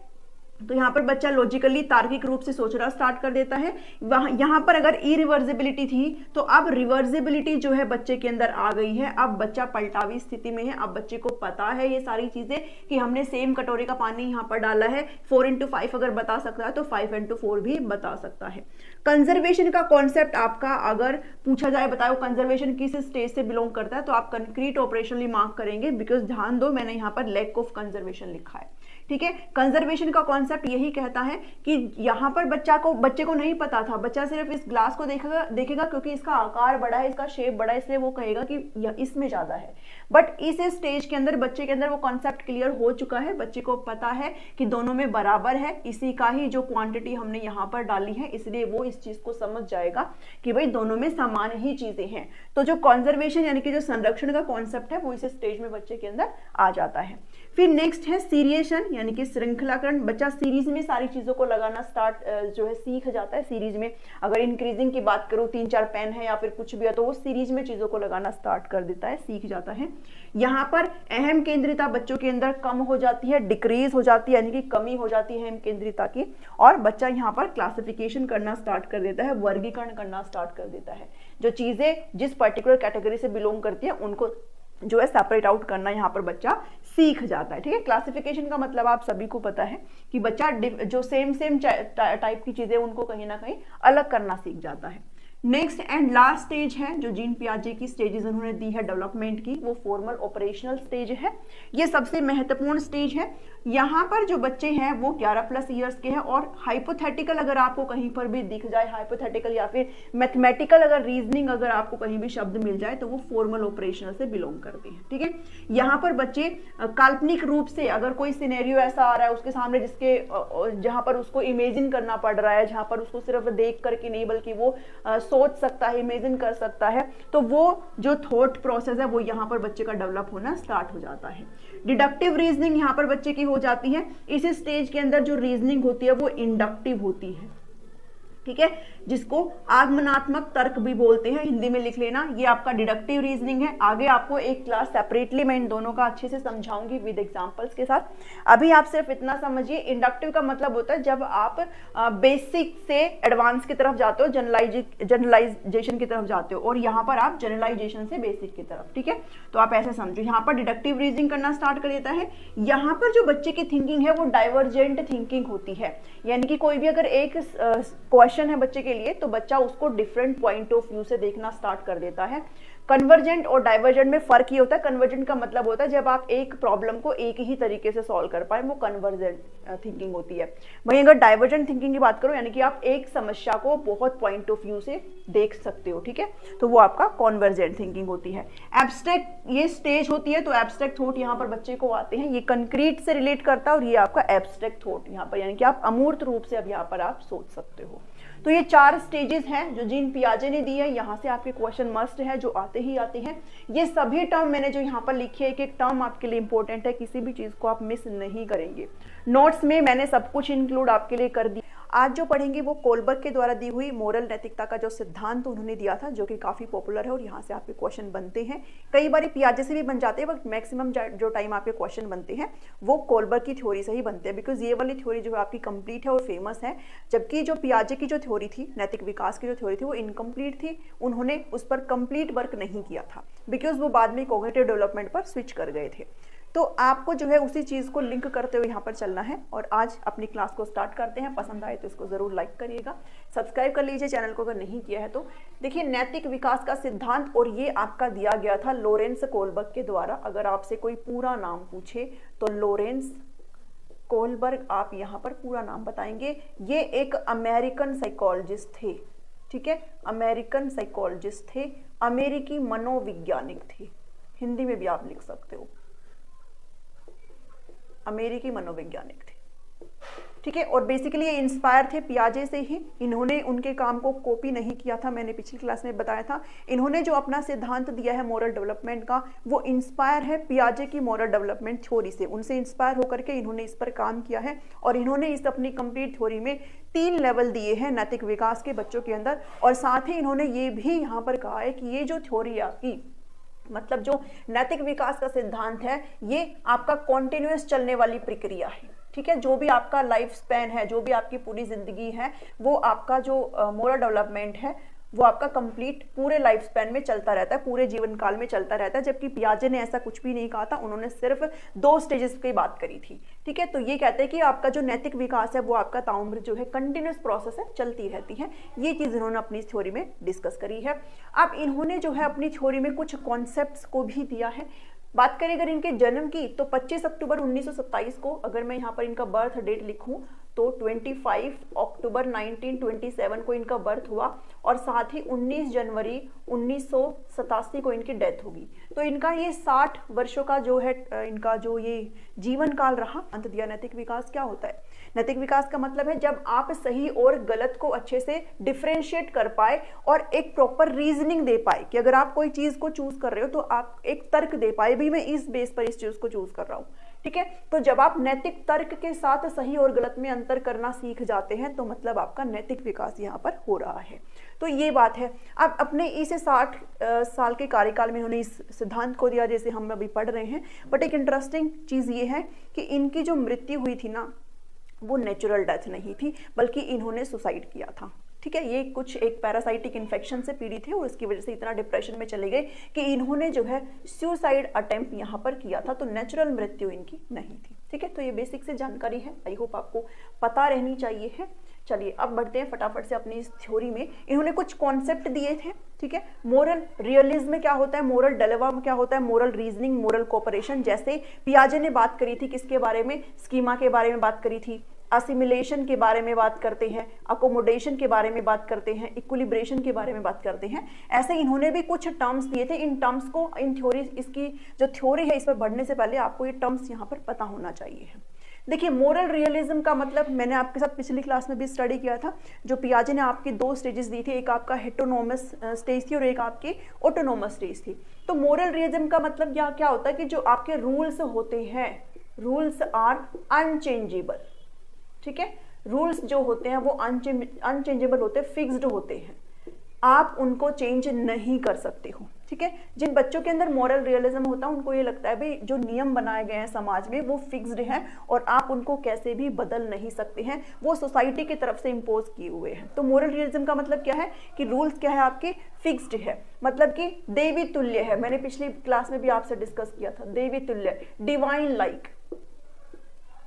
तो यहाँ पर बच्चा लॉजिकली तार्किक रूप से सोचना स्टार्ट कर देता है। यहाँ पर अगर इरिवर्सिबिलिटी थी तो अब रिवर्सिबिलिटी जो है बच्चे के अंदर आ गई है। अब बच्चा पलटावी स्थिति में है। अब बच्चे को पता है ये सारी चीजें कि हमने सेम कटोरे का पानी यहाँ पर डाला है। 4 × 5 अगर बता सकता है तो 5 × 4 भी बता सकता है। कंजर्वेशन का कॉन्सेप्ट आपका अगर पूछा जाए बताओ कंजर्वेशन किस स्टेज से बिलोंग करता है, तो आप कंक्रीट ऑपरेशनली मार्क करेंगे, बिकॉज ध्यान दो मैंने यहाँ पर लैक ऑफ कंजर्वेशन लिखा है, ठीक है। कंजर्वेशन का कॉन्सेप्ट यही कहता है कि यहाँ पर बच्चे को नहीं पता था, बच्चा सिर्फ इस ग्लास को देखेगा क्योंकि इसका आकार बड़ा है, इसका शेप बड़ा है, इसलिए वो कहेगा कि इसमें ज्यादा है। बट इस स्टेज के अंदर बच्चे के अंदर वो कॉन्सेप्ट क्लियर हो चुका है, बच्चे को पता है कि दोनों में बराबर है, इसी का ही जो क्वांटिटी हमने यहाँ पर डाली है, इसलिए वो इस चीज को समझ जाएगा कि भाई दोनों में समान ही चीजें हैं। तो जो कंजर्वेशन यानी कि जो संरक्षण का कॉन्सेप्ट है वो इस स्टेज में बच्चे के अंदर आ जाता है। फिर नेक्स्ट है सीरिएशन यानी कि श्रृंखलाकरण। बच्चा सीरीज में सारी चीजों को लगाना स्टार्ट जो है सीख जाता है। सीरीज में अगर इंक्रीजिंग की बात करूँ 3-4 पेन है या फिर कुछ भी है तो वो सीरीज में चीजों को लगाना स्टार्ट कर देता है, सीख जाता है। यहाँ पर अहम केंद्रिता बच्चों के अंदर कम हो जाती है, डिक्रीज हो जाती है यानी कि कमी हो जाती है अहम केंद्रिता की, और बच्चा यहाँ पर क्लासिफिकेशन करना स्टार्ट कर देता है, वर्गीकरण करना स्टार्ट कर देता है। जो चीजें जिस पर्टिकुलर कैटेगरी से बिलोंग करती है उनको जो है सेपरेट आउट करना यहाँ पर बच्चा सीख जाता है। ठीक है, क्लासिफिकेशन का मतलब आप सभी को पता है कि बच्चा जो सेम टाइप की चीजें उनको कहीं ना कहीं अलग करना सीख जाता है। नेक्स्ट एंड लास्ट स्टेज है जो जीन पियाजे की स्टेजेस उन्होंने दी है डेवलपमेंट की, वो फॉर्मल ऑपरेशनल स्टेज है। ये सबसे महत्वपूर्ण स्टेज है। यहाँ पर जो बच्चे हैं वो 11+ ईयर्स के हैं और हाइपोथेटिकल अगर आपको कहीं पर भी दिख जाए, हाइपोथेटिकल या फिर मैथमेटिकल अगर रीजनिंग अगर आपको कहीं भी शब्द मिल जाए तो वो फॉर्मल ऑपरेशनल से बिलोंग करते हैं। ठीक है, यहाँ पर बच्चे काल्पनिक रूप से अगर कोई सिनेरियो ऐसा आ रहा है उसके सामने जिसके जहाँ पर उसको इमेजिन करना पड़ रहा है, जहाँ पर उसको सिर्फ देख करके नहीं बल्कि वो सोच सकता है, इमेजिन कर सकता है, तो वो जो थॉट प्रोसेस है वो यहाँ पर बच्चे का डेवलप होना स्टार्ट हो जाता है। डिडक्टिव रीजनिंग यहाँ पर बच्चे की हो जाती है। इस स्टेज के अंदर जो रीजनिंग होती है वो इंडक्टिव होती है। ठीक है, जिसको आगमनात्मक तर्क भी बोलते हैं, हिंदी में लिख लेना। ये आपका डिडक्टिव रीजनिंग है। आगे आपको एक क्लास सेपरेटली मैं इन दोनों का अच्छे से समझाऊंगी विद एग्जांपल्स के साथ। अभी आप सिर्फ इतना समझिए, इंडक्टिव का मतलब होता है जब आप बेसिक से एडवांस की तरफ जाते हो, जनरलाइजेशन की तरफ जाते हो, और यहाँ पर आप जनरलाइजेशन से बेसिक की तरफ। ठीक है, तो आप ऐसे समझो, यहाँ पर डिडक्टिव रीजनिंग करना स्टार्ट कर देता है। यहाँ पर जो बच्चे की थिंकिंग है वो डाइवर्जेंट थिंकिंग होती है, यानी कि कोई भी अगर एक क्वेश्चन है बच्चे के लिए तो बच्चा उसको डिफरेंट पॉइंट ऑफ व्यू से देखना स्टार्ट कर देता है। कन्वर्जेंट और डाइवर्जेंट में फर्क ये होता है, कन्वर्जेंट का मतलब होता है जब आप एक प्रॉब्लम को एक ही तरीके से सॉल्व कर पाए, वो कन्वर्जेंट थिंकिंग होती है। वहीं अगर डाइवर्जेंट थिंकिंग की बात करो यानी कि आप एक समस्या को बहुत पॉइंट ऑफ व्यू से देख सकते हो, ठीक है, तो वो आपका कन्वर्जेंट थिंकिंग होती है। एब्स्ट्रैक्ट ये स्टेज होती है, तो एब्स्ट्रैक्ट थॉट यहाँ पर बच्चे को आते हैं, ये कंक्रीट से रिलेट करता है और ये आपका एब्स्ट्रैक्ट थॉट यहाँ पर, यानी कि आप अमूर्त रूप से अब यहाँ पर आप सोच सकते हो। तो ये 4 स्टेजेस हैं जो जीन पियाजे ने दी है। यहाँ से आपके क्वेश्चन मस्ट है जो आते ही आते हैं। ये सभी टर्म मैंने जो यहाँ पर लिखी है, एक टर्म आपके लिए इंपॉर्टेंट है, किसी भी चीज को आप मिस नहीं करेंगे। नोट्स में मैंने सब कुछ इंक्लूड आपके लिए कर दिया। आज जो पढ़ेंगे वो कोलबर्ग के द्वारा दी हुई मोरल नैतिकता का जो सिद्धांत उन्होंने दिया था, जो कि काफी पॉपुलर है और यहाँ से आपके क्वेश्चन बनते हैं। कई बार पियाजे से भी बन जाते हैं, बट मैक्सिमम जो टाइम आपके क्वेश्चन बनते हैं वो कोलबर्ग की थ्योरी से ही बनते हैं, बिकॉज ये वाली थ्योरी जो है आपकी कंप्लीट है और फेमस है, जबकि जो पियाजे की जो थ्योरी थी, नैतिक विकास की जो थ्योरी थी, वो इनकम्प्लीट थी। उन्होंने उस पर कंप्लीट वर्क नहीं किया था बिकॉज वो बाद में कॉग्निटिव डेवलपमेंट पर स्विच कर गए थे। तो आपको जो है उसी चीज़ को लिंक करते हुए यहाँ पर चलना है। और आज अपनी क्लास को स्टार्ट करते हैं। पसंद आए तो इसको ज़रूर लाइक करिएगा, सब्सक्राइब कर लीजिए चैनल को अगर नहीं किया है तो। देखिए, नैतिक विकास का सिद्धांत, और ये आपका दिया गया था लॉरेंस कोलबर्ग के द्वारा। अगर आपसे कोई पूरा नाम पूछे तो लॉरेंस कोलबर्ग आप यहाँ पर पूरा नाम बताएंगे। ये एक अमेरिकन साइकोलॉजिस्ट थे, ठीक है, अमेरिकन साइकोलॉजिस्ट थे, अमेरिकी मनोवैज्ञानिक थे, हिंदी में भी आप लिख सकते हो, अमेरिकी मनोवैज्ञानिक थे, ठीक है। और बेसिकली ये इंस्पायर थे पियाजे से ही। इन्होंने उनके काम को कॉपी नहीं किया था, मैंने पिछली क्लास में बताया था। इन्होंने जो अपना सिद्धांत दिया है मॉरल डेवलपमेंट का, वो इंस्पायर है पियाजे की मॉरल डेवलपमेंट थ्योरी से। उनसे इंस्पायर होकर के इन्होंने इस पर काम किया है और इन्होंने इस अपनी कंप्लीट थ्योरी में 3 लेवल दिए हैं नैतिक विकास के बच्चों के अंदर। और साथ ही इन्होंने ये भी यहाँ पर कहा है कि ये जो थ्योरी आपकी, मतलब जो नैतिक विकास का सिद्धांत है, ये आपका कॉन्टिन्यूअस चलने वाली प्रक्रिया है, ठीक है। जो भी आपका लाइफ स्पैन है, जो भी आपकी पूरी जिंदगी है, वो आपका जो मोरल डेवलपमेंट है वो आपका कंप्लीट पूरे लाइफ स्पैन में चलता रहता है, पूरे जीवन काल में चलता रहता है। जबकि पियाजे ने ऐसा कुछ भी नहीं कहा था, उन्होंने सिर्फ 2 स्टेजेस की बात करी थी, ठीक है। तो ये कहते हैं कि आपका जो नैतिक विकास है वो आपका ताउम्र जो है कंटिन्यूअस प्रोसेस है, चलती रहती है। ये चीज इन्होंने अपनी थ्योरी में डिस्कस करी है। अब इन्होंने जो है अपनी थ्योरी में कुछ कॉन्सेप्ट्स को भी दिया है। बात करें अगर इनके जन्म की, तो 25 अक्टूबर 1927 को, अगर मैं यहाँ पर इनका बर्थ डेट लिखूं तो 25 अक्टूबर 1927 को इनका बर्थ हुआ और साथ ही 19 जनवरी 1987 को इनकी डेथ होगी। तो इनका ये 60 वर्षों का जो है इनका जो ये जीवन काल रहा। अंत दिया नैतिक विकास क्या होता है? नैतिक विकास का मतलब है जब आप सही और गलत को अच्छे से डिफरेंशिएट कर पाए और एक प्रॉपर रीजनिंग दे पाए कि अगर आप कोई चीज को चूज कर रहे हो तो आप एक तर्क दे पाए, भी मैं इस बेस पर इस चीज को चूज कर रहा हूँ, ठीक है, तो जब आप नैतिक तर्क के साथ सही और गलत में अंतर करना सीख जाते हैं तो मतलब आपका नैतिक विकास यहाँ पर हो रहा है। तो ये बात है। अब अपने इस 60 साल के कार्यकाल में उन्होंने इस सिद्धांत को दिया जैसे हम अभी पढ़ रहे हैं। बट एक इंटरेस्टिंग चीज़ ये है कि इनकी जो मृत्यु हुई थी ना, वो नेचुरल डेथ नहीं थी, बल्कि इन्होंने सुसाइड किया था। ठीक है, ये कुछ एक पैरासाइटिक इन्फेक्शन से पीड़ित थे और उसकी वजह से इतना डिप्रेशन में चले गए कि इन्होंने जो है सुसाइड अटेम्प्ट यहाँ पर किया था। तो नेचुरल मृत्यु इनकी नहीं थी। ठीक है, तो ये बेसिक से जानकारी है, आई होप आपको पता रहनी चाहिए है। चलिए अब बढ़ते हैं फटाफट से अपनी इस थ्योरी में। इन्होंने कुछ कॉन्सेप्ट दिए थे। ठीक है, मोरल रियलिज्म में क्या होता है, मोरल डिलेमा में क्या होता है, मोरल रीजनिंग, मोरल कोऑपरेशन। जैसे पियाजे ने बात करी थी किसके बारे में, स्कीमा के बारे में बात करी थी, असिमिलेशन के बारे में बात करते हैं, अकोमोडेशन के बारे में बात करते हैं, इक्विलिब्रेशन के बारे में बात करते हैं। ऐसे इन्होंने भी कुछ टर्म्स दिए थे। इन टर्म्स को, इन थ्योरी, इसकी जो थ्योरी है इस पर बढ़ने से पहले आपको ये टर्म्स यहाँ पर पता होना चाहिए है। देखिए, मोरल रियलिज्म का मतलब मैंने आपके साथ पिछली क्लास में भी स्टडी किया था। जो पियाजे ने आपकी 2 स्टेजेस दी थी, एक आपका हेटेरोनोमस स्टेज थी और एक आपकी ऑटोनोमस स्टेज थी। तो मोरल रियलिज्म का मतलब क्या होता है कि जो आपके रूल्स होते हैं, रूल्स आर अनचेंजेबल। ठीक है, रूल्स जो होते हैं वो अनचेंजेबल होते हैं, फिक्स्ड होते हैं, आप उनको चेंज नहीं कर सकते हो। ठीक है, जिन बच्चों के अंदर मॉरल रियलिज्म होता है उनको ये लगता है भाई जो नियम बनाए गए हैं समाज में वो फिक्स्ड हैं और आप उनको कैसे भी बदल नहीं सकते हैं, वो सोसाइटी की तरफ से इम्पोज किए हुए हैं। तो मॉरल रियलिज्म का मतलब क्या है कि रूल्स क्या है आपके, फिक्स्ड है, मतलब कि देवी तुल्य है। मैंने पिछली क्लास में भी आपसे डिस्कस किया था, देवी तुल्य, डिवाइन लाइक,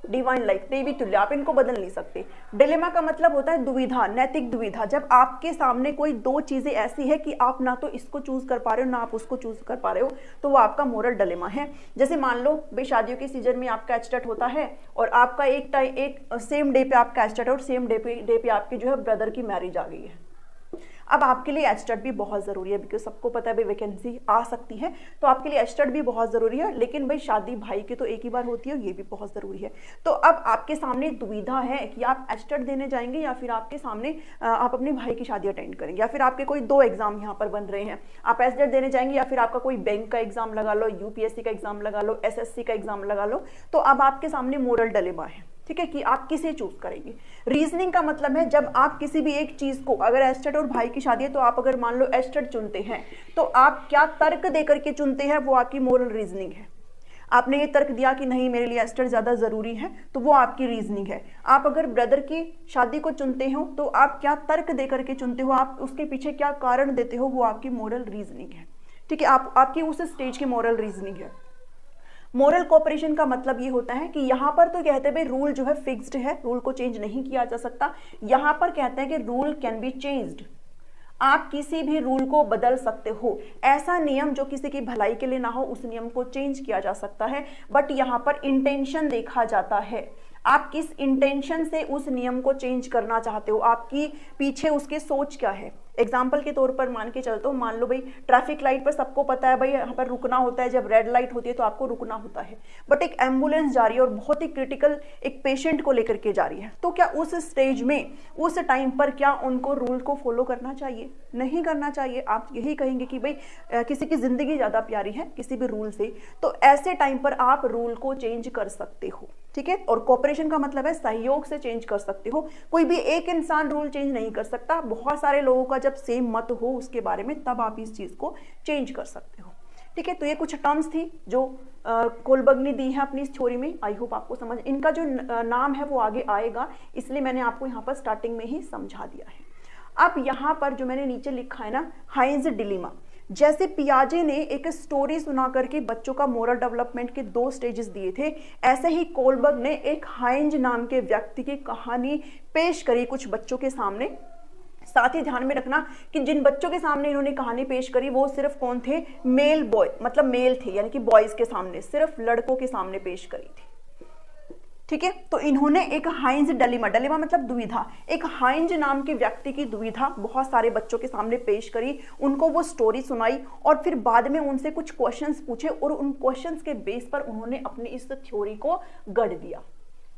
डिवाइन लाइक, देवी तुल्य, आप इनको बदल नहीं सकते। डिलेमा का मतलब होता है दुविधा, नैतिक दुविधा। जब आपके सामने कोई 2 चीजें ऐसी है कि आप ना तो इसको चूज कर पा रहे हो ना आप उसको चूज कर पा रहे हो, तो वो आपका मोरल डिलेमा है। जैसे मान लो भाई शादियों के सीजन में आपका एस्टेट होता है और आपका एक सेम डे पे आपका एस्टेट है और सेम डे पे आपकी जो है ब्रदर की मैरिज आ गई है। अब आपके लिए एस्टेट भी बहुत ज़रूरी है, बिकॉज सबको पता है भाई वैकेंसी आ सकती है, तो आपके लिए एस्टेट भी बहुत ज़रूरी है। लेकिन भाई शादी भाई की तो एक ही बार होती है, ये भी बहुत ज़रूरी है। तो अब आपके सामने दुविधा है कि आप एस्टेट देने जाएंगे या फिर आपके सामने आप अपने भाई की शादी अटेंड करेंगे, या फिर आपके कोई 2 एग्जाम यहाँ पर बन रहे हैं, आप एस्टेट देने जाएंगे या फिर आपका कोई बैंक का एग्जाम लगा लो, यूपीएससी का एग्जाम लगा लो, एसएससी का एग्जाम लगा लो। तो अब आपके सामने मोरल डिलेमा है। ठीक है, कि आप किसे चूज करेंगे। रीजनिंग का मतलब है जब आप किसी भी एक चीज को, अगर एस्टेट और भाई की शादी है तो आप अगर मान लो एस्टेट चुनते हैं तो आप क्या तर्क देकर के चुनते हैं, वो आपकी मोरल रीजनिंग है। आपने ये तर्क दिया कि नहीं मेरे लिए एस्टेट ज्यादा जरूरी है, तो वो आपकी रीजनिंग है। आप अगर ब्रदर की शादी को चुनते हो तो आप क्या तर्क देकर के चुनते हो, आप उसके पीछे क्या कारण देते हो, वो आपकी मोरल रीजनिंग है। ठीक है, आपकी उस स्टेज की मोरल रीजनिंग है। मोरल कोऑपरेशन का मतलब ये होता है कि यहाँ पर तो कहते हैं भाई रूल जो है फिक्स्ड है, रूल को चेंज नहीं किया जा सकता। यहाँ पर कहते हैं कि रूल कैन बी चेंज्ड, आप किसी भी रूल को बदल सकते हो। ऐसा नियम जो किसी की भलाई के लिए ना हो, उस नियम को चेंज किया जा सकता है। बट यहाँ पर इंटेंशन देखा जाता है, आप किस इंटेंशन से उस नियम को चेंज करना चाहते हो, आपकी पीछे उसके सोच क्या है। एग्जाम्पल के तौर पर मान के चलते हो, मान लो भाई ट्रैफिक लाइट पर सबको पता है भाई यहाँ पर रुकना होता है, जब रेड लाइट होती है तो आपको रुकना होता है। बट एक एम्बुलेंस जा रही है और बहुत ही क्रिटिकल एक पेशेंट को लेकर के जा रही है, तो क्या उस स्टेज में, उस टाइम पर क्या उनको रूल को फॉलो करना चाहिए? नहीं करना चाहिए। आप यही कहेंगे कि भाई किसी की जिंदगी ज़्यादा प्यारी है किसी भी रूल से, तो ऐसे टाइम पर आप रूल को चेंज कर सकते हो। ठीक है, और कोऑपरेशन का मतलब है सहयोग से चेंज कर सकते हो। कोई भी एक इंसान रूल चेंज नहीं कर सकता, बहुत सारे लोगों का जब सेम मत हो उसके बारे में, तब आप इस चीज को चेंज कर सकते हो। ठीक है, तो ये कुछ टर्म्स थी जो कोलबर्ग ने दी है अपनी इस थ्योरी में। आई होप आपको समझ, इनका जो नाम है वो आगे आएगा, इसलिए मैंने आपको यहाँ पर स्टार्टिंग में ही समझा दिया है। अब यहाँ पर जो मैंने नीचे लिखा है ना, हाइंज डिलेमा, जैसे पियाजे ने एक स्टोरी सुना करके बच्चों का मोरल डेवलपमेंट के 2 स्टेजेस दिए थे, ऐसे ही कोलबर्ग ने एक हाइंज नाम के व्यक्ति की कहानी पेश करी कुछ बच्चों के सामने। साथ ही ध्यान में रखना कि जिन बच्चों के सामने इन्होंने कहानी पेश करी वो सिर्फ कौन थे, मेल बॉय, मतलब मेल थे, यानी कि बॉयज के सामने, सिर्फ लड़कों के सामने पेश करी थी। ठीक है, तो इन्होंने एक हाइंज डिलेमा, डिलेमा मतलब दुविधा, एक हाइंज नाम के व्यक्ति की दुविधा बहुत सारे बच्चों के सामने पेश करी, उनको वो स्टोरी सुनाई और फिर बाद में उनसे कुछ क्वेश्चंस पूछे और उन क्वेश्चंस के बेस पर उन्होंने अपनी इस थ्योरी को गढ़ दिया।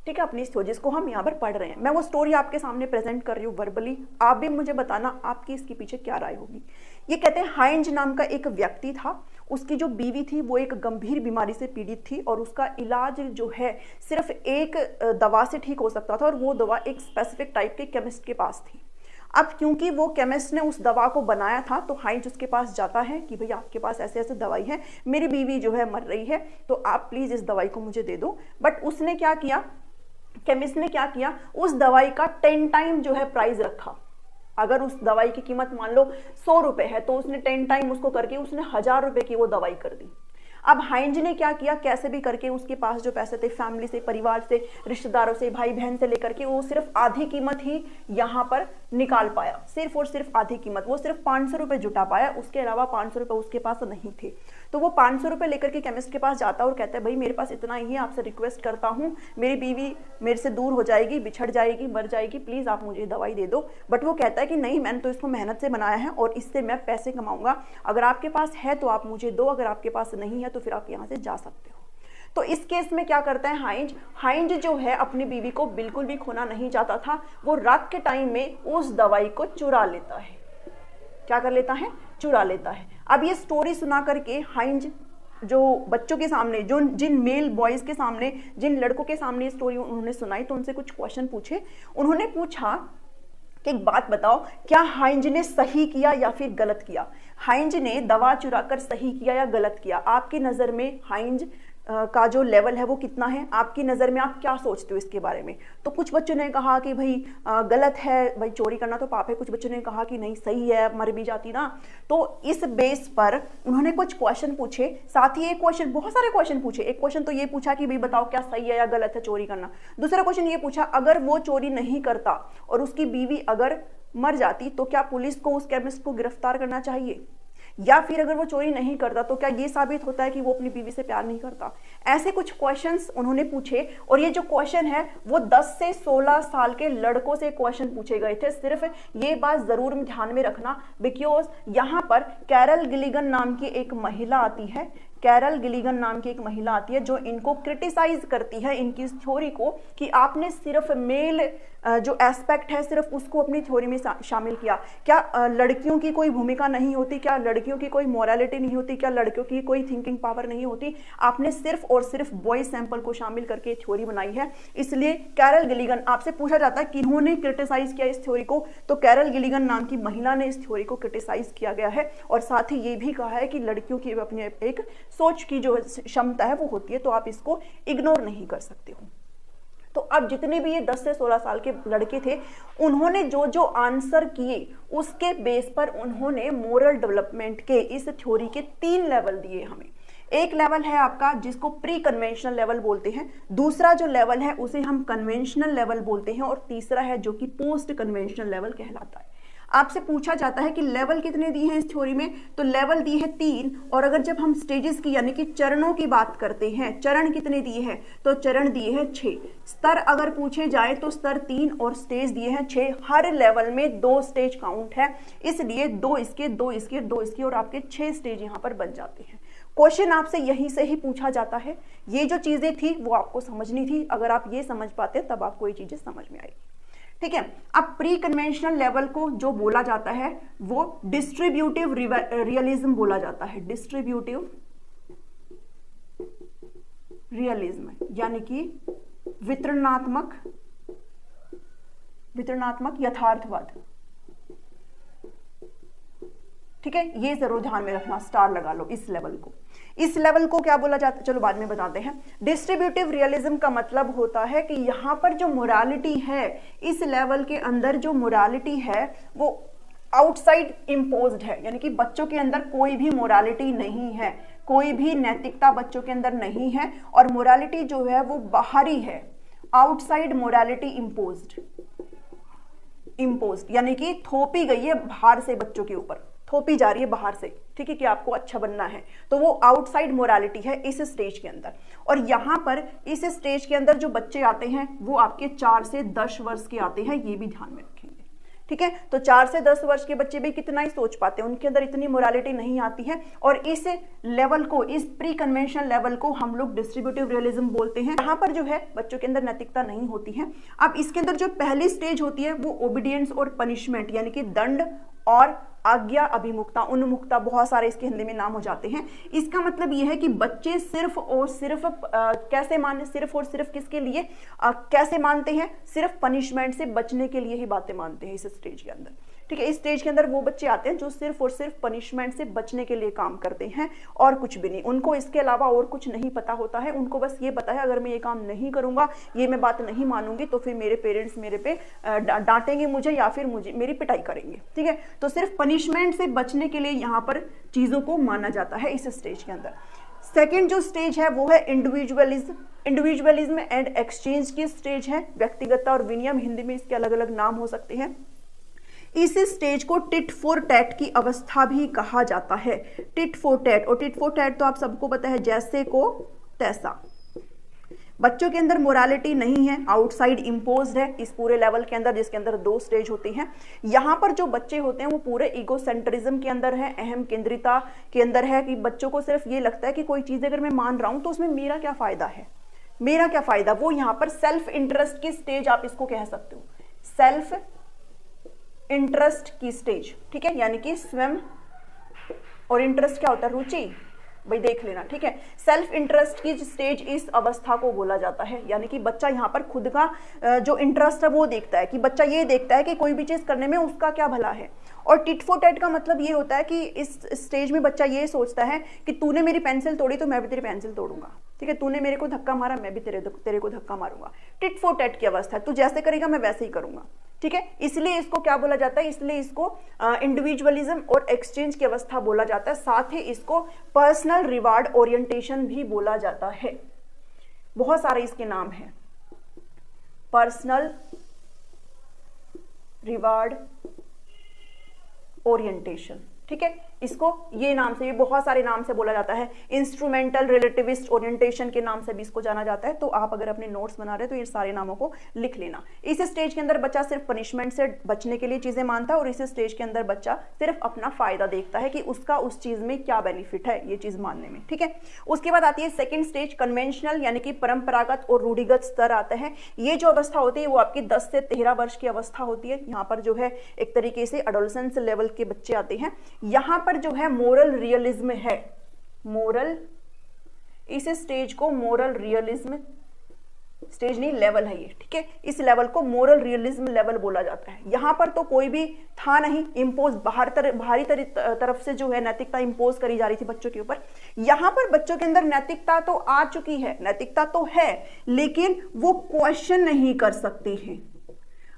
ठीक है, अपनी स्टोरी जिसको हम यहाँ पर पढ़ रहे हैं, मैं वो स्टोरी आपके सामने प्रेजेंट कर रही हूँ वर्बली, आप भी मुझे बताना आपकी इसके पीछे क्या राय होगी। ये कहते हैं हाइंज नाम का एक व्यक्ति था उसकी जो बीवी थी वो एक गंभीर बीमारी से पीड़ित थी और उसका इलाज जो है सिर्फ एक दवा से ठीक हो सकता था और वो दवा एक स्पेसिफिक टाइप के केमिस्ट के पास थी। अब क्योंकि वो केमिस्ट ने उस दवा को बनाया था तो हाइंज उसके पास जाता है कि भाई आपके पास ऐसे ऐसे दवाई है, मेरी बीवी जो है मर रही है, तो आप प्लीज इस दवाई को मुझे दे दो। बट उसने क्या किया, केमिस्ट ने क्या किया, उस दवाई का 10 टाइम जो है प्राइस रखा। अगर उस दवाई की कीमत मान लो 100 रुपए है तो उसने 10 टाइम उसको करके उसने 1000 रुपए की वो दवाई कर दी। अब हाइंज ने क्या किया, कैसे भी करके उसके पास जो पैसे थे फैमिली से, परिवार से, रिश्तेदारों से, भाई बहन से लेकर के वो सिर्फ आधी कीमत ही यहाँ पर निकाल पाया, सिर्फ और सिर्फ आधी कीमत, वो सिर्फ 500 रुपए जुटा पाया, उसके अलावा 500 रुपए उसके पास नहीं थे। तो वो 500 रुपए लेकर के केमिस्ट के पास जाता है और कहता है भाई मेरे पास इतना ही है, आपसे रिक्वेस्ट करता हूँ, मेरी बीवी मेरे से दूर हो जाएगी, बिछड़ जाएगी, मर जाएगी, प्लीज आप मुझे दवाई दे दो। बट वो कहता है कि नहीं, मैंने तो इसको मेहनत से बनाया है और इससे मैं पैसे कमाऊंगा, अगर आपके पास है तो आप मुझे दो, अगर आपके पास नहीं है तो फिर आप यहाँ से जा सकते हो। तो इस केस में क्या करता है हाइंज जो है अपनी बीवी को बिल्कुल भी खोना नहीं चाहता था, वो रात के टाइम में उस दवाई को चुरा लेता है। क्या कर लेता है, चुरा लेता है। अब ये स्टोरी सुना करके हाइंज जो बच्चों के सामने, जो जिन मेल बॉयज के सामने, जिन लड़कों के सामने ये स्टोरी उन्होंने सुनाई तो उनसे कुछ क्वेश्चन पूछे। उन्होंने पूछा कि एक बात बताओ, क्या हाइंज ने सही किया या फिर गलत किया? हाइंज ने दवा चुराकर सही किया या गलत किया? आपकी नजर में हाइंज का जो लेवल है वो कितना है? आपकी नज़र में आप क्या सोचते हो इसके बारे में? तो कुछ बच्चों ने कहा कि भाई गलत है, भाई चोरी करना तो पाप है। कुछ बच्चों ने कहा कि नहीं सही है, मर भी जाती ना। तो इस बेस पर उन्होंने कुछ क्वेश्चन पूछे, साथ ही एक क्वेश्चन, बहुत सारे क्वेश्चन पूछे। एक क्वेश्चन तो ये पूछा कि भाई बताओ क्या सही है या गलत है चोरी करना। दूसरा क्वेश्चन ये पूछा, अगर वो चोरी नहीं करता और उसकी बीवी अगर मर जाती तो क्या पुलिस को उस केमिस्ट को गिरफ्तार करना चाहिए? या फिर अगर वो चोरी नहीं करता तो क्या ये साबित होता है कि वो अपनी बीवी से प्यार नहीं करता? ऐसे कुछ क्वेश्चंस उन्होंने पूछे और ये जो क्वेश्चन है वो 10 से 16 साल के लड़कों से क्वेश्चन पूछे गए थे। सिर्फ ये बात जरूर ध्यान में रखना, बिकॉज यहाँ पर कैरल गिलिगन नाम की एक महिला आती है, कैरल गिलिगन नाम की एक महिला आती है जो इनको क्रिटिसाइज करती है, इनकी इस थ्योरी को, कि आपने सिर्फ मेल जो एस्पेक्ट है सिर्फ उसको अपनी थ्योरी में शामिल किया। क्या लड़कियों की कोई भूमिका नहीं होती? क्या लड़कियों की कोई मोरालिटी नहीं होती? क्या लड़कियों की कोई थिंकिंग पावर नहीं होती? आपने सिर्फ और सिर्फ बॉय सैंपल को शामिल करके थ्योरी बनाई है। इसलिए कैरल गिलिगन, आपसे पूछा जाता है किन्होंने क्रिटिसाइज किया इस थ्योरी को, तो कैरल गिलिगन नाम की महिला ने इस थ्योरी को क्रिटिसाइज किया गया है। और साथ ही ये भी कहा है कि लड़कियों की अपनी एक सोच की जो क्षमता है वो होती है, तो आप इसको इग्नोर नहीं कर सकते हो। तो अब जितने भी ये 10 से 16 साल के लड़के थे, उन्होंने जो जो आंसर किए उसके बेस पर उन्होंने मोरल डेवलपमेंट के इस थ्योरी के 3 लेवल दिए हमें। एक लेवल है आपका जिसको प्री कन्वेंशनल लेवल बोलते हैं, दूसरा जो लेवल है उसे हम कन्वेंशनल लेवल बोलते हैं, और तीसरा है जो कि पोस्ट कन्वेंशनल लेवल कहलाता है। आपसे पूछा जाता है कि लेवल कितने दिए हैं इस थ्योरी में, तो लेवल दिए हैं 3। और अगर जब हम स्टेजेस की यानी कि चरणों की बात करते हैं, चरण कितने दिए हैं, तो चरण दिए हैं 6। स्तर अगर पूछे जाए तो स्तर 3 और स्टेज दिए हैं 6। हर लेवल में 2 स्टेज काउंट है, इसलिए 2 इसके 2 इसके 2 इसके और आपके 6 स्टेज यहाँ पर बन जाते हैं। क्वेश्चन आपसे यहीं से ही पूछा जाता है। ये जो चीजें थी वो आपको समझनी थी, अगर आप ये समझ पाते तब आपको ये चीजें समझ में आएगी। ठीक है, अब प्री कन्वेंशनल लेवल को जो बोला जाता है वो डिस्ट्रीब्यूटिव रियलिज्म बोला जाता है। डिस्ट्रीब्यूटिव रियलिज्म यानी कि वितरणात्मक यथार्थवाद। ठीक है, ये जरूर ध्यान में रखना, स्टार लगा लो इस लेवल को। इस लेवल को क्या बोला जाता है, चलो बाद में बताते हैं। डिस्ट्रीब्यूटिव रियलिज्म का मतलब होता है कि यहाँ पर जो मोरालिटी है, इस लेवल के अंदर जो मोरालिटी है वो आउटसाइड इम्पोज्ड है, यानी कि बच्चों के अंदर कोई भी मोरालिटी नहीं है, कोई भी नैतिकता बच्चों के अंदर नहीं है, और मोरालिटी जो है वो बाहरी है, आउटसाइड मोरालिटी इम्पोज्ड यानी कि थोपी गई है बाहर से, बच्चों के ऊपर थोपी जा रही है बाहर से। ठीक है, कि आपको अच्छा बनना है, तो वो आउटसाइड मोरालिटी है इस स्टेज के अंदर। और यहाँ पर इस स्टेज के अंदर जो बच्चे आते हैं वो आपके 4 से 10 वर्ष के आते हैं, ये भी ध्यान में रखेंगे। ठीक है, तो 4 से 10 वर्ष के बच्चे भी कितना ही सोच पाते हैं, उनके अंदर इतनी मोरालिटी नहीं आती है। और इस लेवल को, इस प्री कन्वेंशनल लेवल को हम लोग डिस्ट्रीब्यूटिव रियलिज्म बोलते हैं। यहाँ पर जो है बच्चों के अंदर नैतिकता नहीं होती है। अब इसके अंदर जो पहली स्टेज होती है वो ओबीडियंस और पनिशमेंट यानी कि दंड और आज्ञा अभिमुखता, उन्मुखता, बहुत सारे इसके हिंदी में नाम हो जाते हैं। इसका मतलब यह है कि बच्चे सिर्फ और सिर्फ कैसे माने, सिर्फ और सिर्फ किसके लिए कैसे मानते हैं, सिर्फ पनिशमेंट से बचने के लिए ही बातें मानते हैं इस स्टेज के अंदर। ठीक है, इस स्टेज के अंदर वो बच्चे आते हैं जो सिर्फ और सिर्फ पनिशमेंट से बचने के लिए काम करते हैं और कुछ भी नहीं, उनको इसके अलावा और कुछ नहीं पता होता है। उनको बस ये पता है अगर मैं ये काम नहीं करूंगा, ये मैं बात नहीं मानूंगी, तो फिर मेरे पेरेंट्स मेरे पे डांटेंगे मुझे या फिर मुझे मेरी पिटाई करेंगे। ठीक है, तो सिर्फ पनिशमेंट से बचने के लिए यहाँ पर चीजों को माना जाता है इस स्टेज के अंदर। सेकेंड जो स्टेज है वो है इंडिविजुअलिज्म। इंडिविजुअलिज्म एंड एक्सचेंज की स्टेज है। व्यक्तिगतता और विनियम, हिंदी में इसके अलग अलग नाम हो सकते हैं। इस स्टेज को टिट फॉर टैट की अवस्था भी कहा जाता है। टिट फॉर टैट, और टिट फॉर टैट तो आप सबको पता है, जैसे को तैसा। बच्चों के अंदर मोरालिटी नहीं है, आउटसाइड इम्पोज्ड है इस पूरे लेवल के अंदर, जिसके अंदर 2 स्टेज होती हैं। यहाँ पर जो बच्चे होते हैं वो पूरे ईगोसेंट्रिज्म के अंदर है, अहम केंद्रिता के अंदर है, कि बच्चों को सिर्फ ये लगता है कि कोई चीज अगर मैं मान रहा हूं तो उसमें मेरा क्या फायदा है, मेरा क्या फायदा। वो यहाँ पर सेल्फ इंटरेस्ट की स्टेज आप इसको कह सकते हो, सेल्फ इंटरेस्ट की स्टेज। ठीक है, यानी कि स्वयं, और इंटरेस्ट क्या होता है, रुचि, भाई देख लेना। ठीक है, सेल्फ इंटरेस्ट की स्टेज इस अवस्था को बोला जाता है। यानी कि बच्चा यहाँ पर खुद का जो इंटरेस्ट है वो देखता है, कि बच्चा ये देखता है कि कोई भी चीज करने में उसका क्या भला है। और टिट फॉर टैट का मतलब ये होता है कि इस स्टेज में बच्चा ये सोचता है कि तूने मेरी पेंसिल तोड़ी तो मैं भी तेरी पेंसिल तोड़ूंगा। ठीक है, तूने मेरे को धक्का मारा, मैं भी तेरे को धक्का मारूंगा। टिट फॉर टैट की अवस्था है, तू जैसे करेगा मैं वैसे ही करूंगा। ठीक है, इसलिए इसको क्या बोला जाता है, इसलिए इसको इंडिविजुअलिज्म और एक्सचेंज की अवस्था बोला जाता है। साथ ही इसको पर्सनल रिवार्ड ओरिएंटेशन भी बोला जाता है। बहुत सारे इसके नाम हैं, पर्सनल रिवार्ड ओरिएंटेशन। ठीक है, इसको ये नाम से, ये बहुत सारे नाम से बोला जाता है। इंस्ट्रूमेंटल रिलेटिविस्ट ओरिएंटेशन के नाम से भी इसको जाना जाता है। तो आप अगर अपने नोट्स बना रहे हैं तो ये सारे नामों को लिख लेना। इस स्टेज के अंदर बच्चा सिर्फ पनिशमेंट से बचने के लिए चीजें मानता है, और इस स्टेज के अंदर बच्चा सिर्फ अपना फायदा देखता है कि उसका उस चीज में क्या बेनिफिट है ये चीज मानने में। ठीक है, उसके बाद आती है सेकेंड स्टेज, कन्वेंशनल, यानी कि परंपरागत और रूढ़िगत स्तर आता है। ये जो अवस्था होती है वो आपकी 10 से 13 वर्ष की अवस्था होती है। यहाँ पर जो है एक तरीके से एडोलेसेंस लेवल के बच्चे आते हैं। यहाँ पर जो है मोरल रियलिज्म है, मोरल, इस स्टेज को मोरल रियलिज्म, स्टेज नहीं लेवल है ये। ठीक है, इस लेवल को मोरल रियलिज्म लेवल बोला जाता है। यहां पर तो कोई भी था नहीं, इम्पोज बाहरी तरफ से जो है नैतिकता इम्पोज करी जा रही थी बच्चों के ऊपर। यहां पर बच्चों के अंदर नैतिकता तो आ चुकी है, नैतिकता तो है, लेकिन वो क्वेश्चन नहीं कर सकते हैं।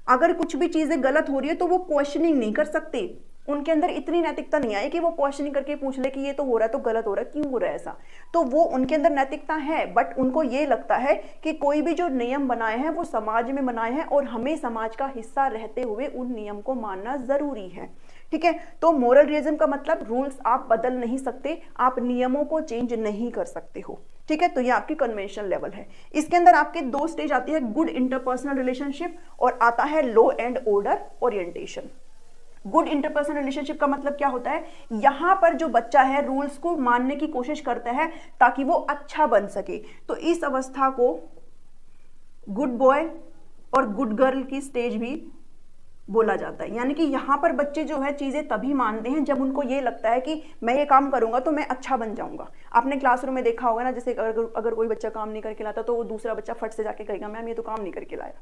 अगर कुछ भी चीजें गलत हो रही है तो वो क्वेश्चनिंग नहीं कर सकते। उनके अंदर इतनी नैतिकता नहीं आई कि वो क्वेश्चनिंग करके पूछ ले कि ये तो हो रहा है तो गलत हो रहा है, क्यों हो रहा है ऐसा। तो वो उनके अंदर नैतिकता है, बट उनको ये लगता है कि कोई भी जो नियम बनाए हैं वो समाज में बनाए हैं और हमें समाज का हिस्सा रहते हुए उन नियम को मानना जरूरी है। ठीक है, तो मोरल रियलिज्म का मतलब रूल्स आप बदल नहीं सकते, आप नियमों को चेंज नहीं कर सकते हो। ठीक है, तो ये आपकी कन्वेंशनल लेवल है। इसके अंदर आपके 2 स्टेज आती है, गुड इंटरपर्सनल रिलेशनशिप और आता है law and order orientation. Good interpersonal relationship का मतलब क्या होता है, यहां पर जो बच्चा है रूल्स को मानने की कोशिश करता है ताकि वो अच्छा बन सके। तो इस अवस्था को गुड बॉय और गुड गर्ल की स्टेज भी बोला जाता है। यानी कि यहाँ पर बच्चे जो है चीजें तभी मानते हैं जब उनको ये लगता है कि मैं ये काम करूंगा तो मैं अच्छा बन जाऊंगा। आपने क्लासरूम में देखा होगा ना, जैसे अगर कोई बच्चा काम नहीं करके लाता तो वो दूसरा बच्चा फट से जाके कहेगा मैम ये तो काम नहीं करके लाया,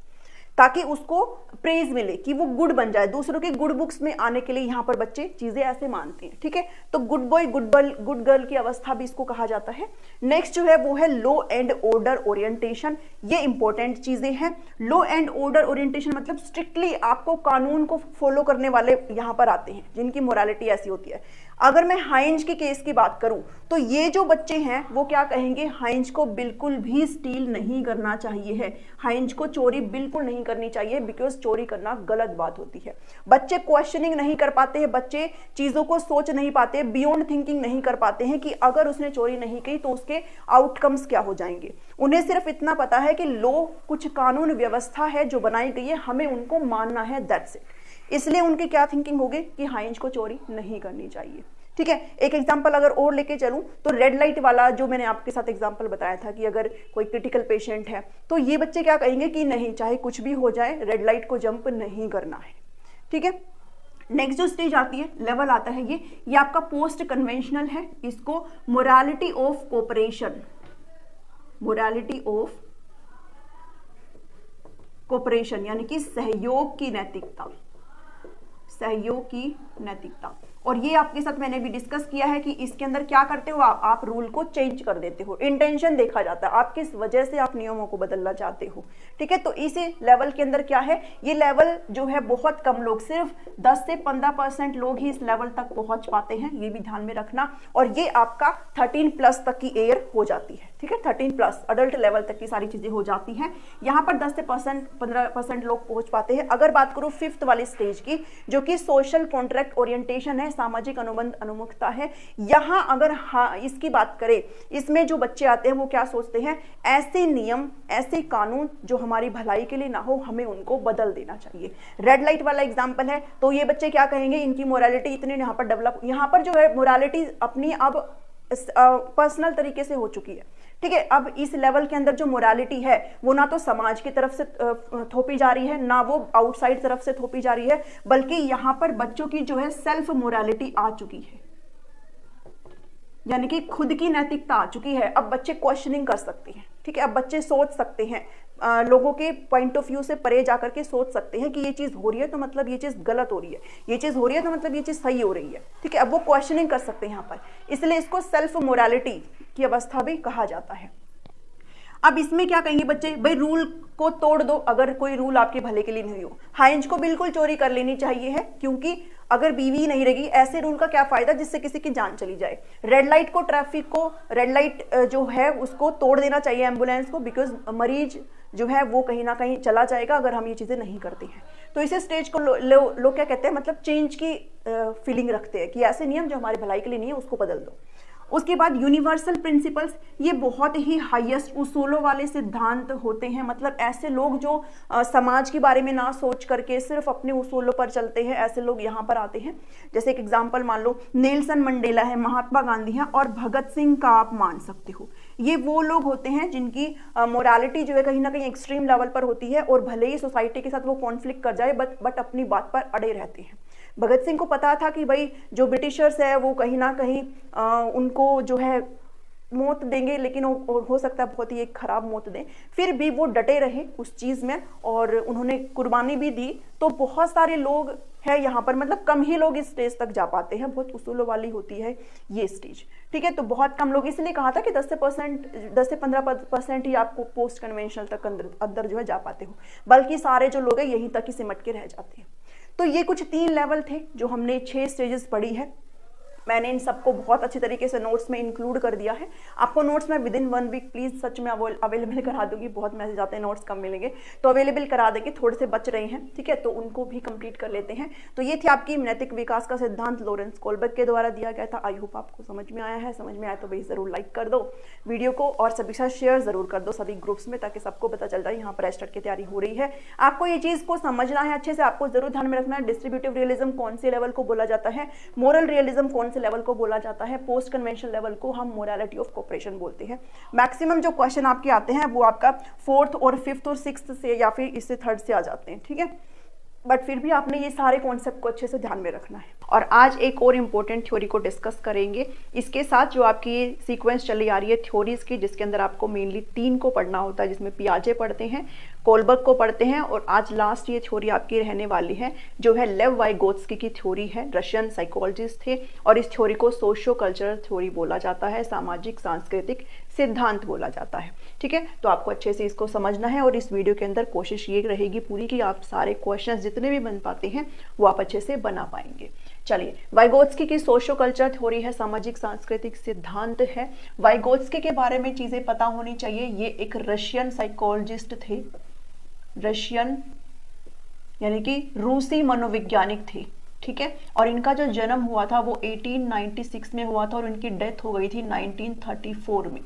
ताकि उसको प्रेज मिले कि वो गुड बन जाए, दूसरों के गुड बुक्स में आने के लिए यहाँ पर बच्चे चीजें ऐसे मानते हैं। ठीक है, तो गुड बॉय गुड गर्ल की अवस्था भी इसको कहा जाता है। नेक्स्ट जो है वो है लॉ एंड ऑर्डर ओरिएंटेशन। ये इंपॉर्टेंट चीजें हैं। लॉ एंड ऑर्डर ओरिएंटेशन मतलब स्ट्रिक्टली आपको कानून को फॉलो करने वाले यहाँ पर आते हैं, जिनकी मोरालिटी ऐसी होती है। अगर मैं हाइंज के केस की बात करूं तो ये जो बच्चे हैं वो क्या कहेंगे, हाइंज को बिल्कुल भी स्टील नहीं करना चाहिए है, हाइंज को चोरी बिल्कुल नहीं करनी चाहिए, बिकॉज चोरी करना गलत बात होती है। बच्चे क्वेश्चनिंग नहीं कर पाते हैं, बच्चे चीजों को सोच नहीं पाते, बियॉन्ड थिंकिंग नहीं कर पाते हैं कि अगर उसने चोरी नहीं की तो उसके आउटकम्स क्या हो जाएंगे। उन्हें सिर्फ इतना पता है कि लॉ कुछ कानून व्यवस्था है जो बनाई गई है, हमें उनको मानना है, दैट्स इट। इसलिए उनकी क्या थिंकिंग होगी कि हाइंज को चोरी नहीं करनी चाहिए। ठीक है, एक एग्जांपल अगर और लेके चलूं तो रेड लाइट वाला जो मैंने आपके साथ एग्जांपल बताया था कि अगर कोई क्रिटिकल पेशेंट है तो ये बच्चे क्या कहेंगे कि नहीं, चाहे कुछ भी हो जाए रेड लाइट को जंप नहीं करना है। ठीक है, नेक्स्ट जो स्टेज आती है, लेवल आता है ये आपका पोस्ट कन्वेंशनल है। इसको morality of cooperation, morality of cooperation यानी कि सहयोग की नैतिकता, सहयोग की नैतिकता। और ये आपके साथ मैंने भी डिस्कस किया है कि इसके अंदर क्या करते हो आप रूल को चेंज कर देते हो, इंटेंशन देखा जाता है, आप किस वजह से आप नियमों को बदलना चाहते हो, ठीक है। तो इसी लेवल के अंदर क्या है, ये लेवल जो है बहुत कम लोग, सिर्फ 10 से 15% लोग ही इस लेवल तक पहुंच पाते हैं, ये भी ध्यान में रखना। और ये आपका 13+ तक की एयर हो जाती है, ठीक है, 13+ अडल्ट लेवल तक की सारी चीजें हो जाती हैं। यहाँ पर 10 से 15% लोग पहुंच पाते हैं। अगर बात करूं 5th वाली स्टेज की, जो कि सोशल कॉन्ट्रैक्ट ओरिएंटेशन है, सामाजिक अनुबंध अनुमुखता है, यहां अगर इसकी बात करें, इसमें जो बच्चे आते हैं वो क्या सोचते हैं, ऐसे नियम, ऐसे कानून जो हमारी भलाई के लिए ना हो, हमें उनको बदल देना चाहिए। रेड लाइट वाला एग्जांपल है, तो ये बच्चे क्या कहेंगे, इनकी मोरालिटी इतने यहाँ पर डेवलप, यहाँ पर जो है मोरालिटी अपनी अब पर्सनल तरीके से हो चुकी है, ठीक है। अब इस लेवल के अंदर जो मोरालिटी है वो ना तो समाज की तरफ से थोपी जा रही है, ना वो आउटसाइड तरफ से थोपी जा रही है, बल्कि यहाँ पर बच्चों की जो है सेल्फ मोरालिटी आ चुकी है, यानी कि खुद की नैतिकता आ चुकी है। अब बच्चे क्वेश्चनिंग कर सकते हैं, ठीक है। अब बच्चे सोच सकते हैं, लोगों के पॉइंट ऑफ व्यू से परे जाकर के सोच सकते हैं कि ये चीज हो रही है तो मतलब ये चीज गलत हो रही है, ये चीज हो रही है तो मतलब ये चीज सही हो रही है, ठीक है। अब वो क्वेश्चनिंग कर सकते हैं यहाँ पर, इसलिए इसको सेल्फ मोरालिटी की अवस्था भी कहा जाता है। अब इसमें क्या कहेंगे बच्चे, भाई रूल को तोड़ दो अगर कोई रूल आपके भले के लिए नहीं हो। हाइंज को बिल्कुल चोरी कर लेनी चाहिए है, क्योंकि अगर बीवी नहीं रहेगी, ऐसे रूल का क्या फायदा जिससे किसी की जान चली जाए। रेड लाइट को, ट्रैफिक को, रेड लाइट जो है उसको तोड़ देना चाहिए, एम्बुलेंस को, बिकॉज मरीज जो है वो कहीं ना कहीं चला जाएगा अगर हम ये चीजें नहीं करते हैं। तो इस स्टेज को लोग क्या कहते हैं, मतलब चेंज की फीलिंग रखते हैं कि ऐसे नियम जो हमारी भलाई के लिए नहीं है उसको बदल दो। उसके बाद यूनिवर्सल प्रिंसिपल्स, ये बहुत ही हाईएस्ट उसूलों वाले सिद्धांत होते हैं। मतलब ऐसे लोग जो समाज के बारे में ना सोच करके सिर्फ अपने उसूलों पर चलते हैं, ऐसे लोग यहाँ पर आते हैं। जैसे एक एग्जांपल मान लो, नेल्सन मंडेला है, महात्मा गांधी है और भगत सिंह का आप मान सकते हो। ये वो लोग होते हैं जिनकी मोरालिटी जो है कहीं ना कहीं एक्सट्रीम लेवल पर होती है, और भले ही सोसाइटी के साथ वो कॉन्फ्लिक्ट कर जाए बट अपनी बात पर अड़े रहते हैं। भगत सिंह को पता था कि भाई जो ब्रिटिशर्स है वो कहीं ना कहीं उनको जो है मौत देंगे, लेकिन हो सकता है बहुत ही एक खराब मौत दें, फिर भी वो डटे रहे उस चीज में और उन्होंने कुर्बानी भी दी। तो बहुत सारे लोग हैं यहाँ पर, मतलब कम ही लोग इस स्टेज तक जा पाते हैं, बहुत उसूलों वाली होती है ये स्टेज, ठीक है। तो बहुत कम लोग, इसलिए कहा था कि 10 से 15% ही आपको पोस्ट कन्वेंशनल तक अंदर जो है जा पाते हो, बल्कि सारे जो लोग हैं यहीं तक ही सिमट के रह जाते हैं। तो ये कुछ 3 लेवल थे जो हमने 6 स्टेजेस पढ़ी है। मैंने इन सबको बहुत अच्छे तरीके से नोट्स में इंक्लूड कर दिया है। आपको नोट्स में विद इन 1 वीक प्लीज सच में अवेलेबल करा दूंगी। बहुत मैसेज आते हैं नोट्स कम मिलेंगे, तो अवेलेबल करा देंगे। थोड़े से बच रहे हैं, ठीक है, तो उनको भी कंप्लीट कर लेते हैं। तो ये थी आपकी नैतिक विकास का सिद्धांत, लॉरेंस कोलबर्ग के द्वारा दिया गया था। आई होप आपको समझ में आया है। समझ में आया तो भाई जरूर लाइक कर दो वीडियो को और सभी साथ शेयर जरूर कर दो सभी ग्रुप्स में, ताकि सबको पता चल जाए यहाँ पर एस्टेट की तैयारी हो रही है। आपको ये चीज को समझना है अच्छे से, आपको जरूर ध्यान में रखना है डिस्ट्रीब्यूटिव रियलिज्म कौन से लेवल को बोला जाता है, मोरल रियलिज्म कौन से लेवल को बोला जाता है, पोस्ट कन्वेंशनल लेवल को हम मोरालिटी ऑफ कोऑपरेशन बोलते हैं। मैक्सिमम जो क्वेश्चन आपके आते हैं वो आपका 4th और 5th और 6th से या फिर इससे 3rd से आ जाते हैं, ठीक है। बट फिर भी आपने ये सारे कॉन्सेप्ट को अच्छे से ध्यान में रखना है। और आज एक और इम्पोर्टेंट थ्योरी को डिस्कस करेंगे। इसके साथ जो आपकी सीक्वेंस चली आ रही है थ्योरीज की, जिसके अंदर आपको मेनली 3 को पढ़ना होता है, जिसमें पियाजे पढ़ते हैं, कोलबर्ग को पढ़ते हैं, और आज लास्ट ये थ्योरी आपकी रहने वाली है जो है लेव वाइगोत्स्की की थ्योरी है। रशियन साइकोलॉजिस्ट थे और इस थ्योरी को सोशियो कल्चरल थ्योरी बोला जाता है, सामाजिक सांस्कृतिक सिद्धांत बोला जाता है, ठीक है। तो आपको अच्छे से इसको समझना है और इस वीडियो के अंदर कोशिश ये रहेगी पूरी कि आप सारे क्वेश्चंस जितने भी बन पाते हैं वो आप अच्छे से बना पाएंगे। चलिए, वाइगोत्स्की की सोशियो कल्चर थ्योरी है, सामाजिक सांस्कृतिक सिद्धांत है। वाइगोत्स्की के बारे में चीजें पता होनी चाहिए। ये एक रशियन साइकोलॉजिस्ट थे, रशियन यानी कि रूसी मनोवैज्ञानिक थे, ठीक है। और इनका जो जन्म हुआ था वो 1896 में हुआ था और इनकी डेथ हो गई थी 1934 में।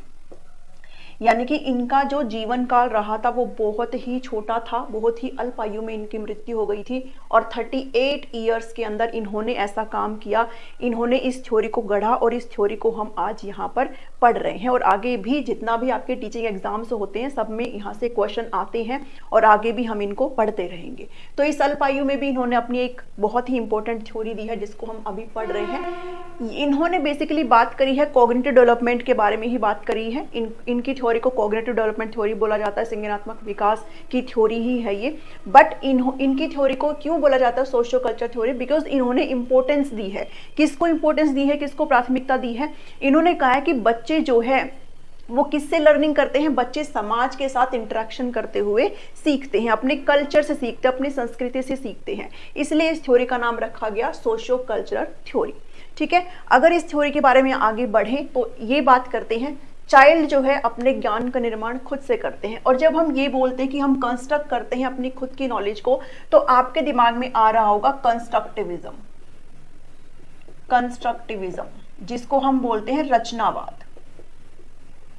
यानी कि इनका जो जीवन काल रहा था वो बहुत ही छोटा था, बहुत ही अल्प आयु में इनकी मृत्यु हो गई थी और 38 ईयर्स के अंदर इन्होंने ऐसा काम किया, इन्होंने इस थ्योरी को गढ़ा और इस थ्योरी को हम आज यहाँ पर पढ़ रहे हैं। और आगे भी जितना भी आपके टीचिंग एग्जाम्स होते हैं सब में यहाँ से क्वेश्चन आते हैं और आगे भी हम इनको पढ़ते रहेंगे। तो इस अल्प आयु में भी इन्होंने अपनी एक बहुत ही इंपॉर्टेंट थ्योरी दी है जिसको हम अभी पढ़ रहे हैं। इन्होंने बेसिकली बात करी है कॉग्निटिव डेवलपमेंट के बारे में ही बात करी है। इनकी थ्योरी को कॉग्निटिव डेवलपमेंट थ्योरी बोला जाता है, संज्ञानात्मक विकास की थ्योरी ही है ये। बट इनकी थ्योरी को क्यों बोला जाता है सोशियो कल्चर थ्योरी? बिकॉज इन्होंने इंपॉर्टेंस दी है। किसको इंपॉर्टेंस दी है, किसको प्राथमिकता दी है? इन्होंने कहा है कि बच्चे जो है वो किससे लर्निंग करते हैं? बच्चे समाज के साथ इंटरेक्शन करते हुए सीखते हैं, अपने कल्चर से सीखते हैं, अपनी संस्कृति से सीखते हैं। इसलिए इस थ्योरी का नाम रखा गया सोशियो कल्चरल थ्योरी। ठीक है, अगर इस थ्योरी के बारे में आगे बढ़ें तो ये बात करते हैं चाइल्ड जो है अपने ज्ञान का निर्माण खुद से करते हैं। और जब हम ये बोलते हैं कि हम कंस्ट्रक्ट करते हैं अपनी खुद की नॉलेज को, तो आपके दिमाग में आ रहा होगा कंस्ट्रक्टिविज्म, कंस्ट्रक्टिविज्म जिसको हम बोलते हैं रचनावाद।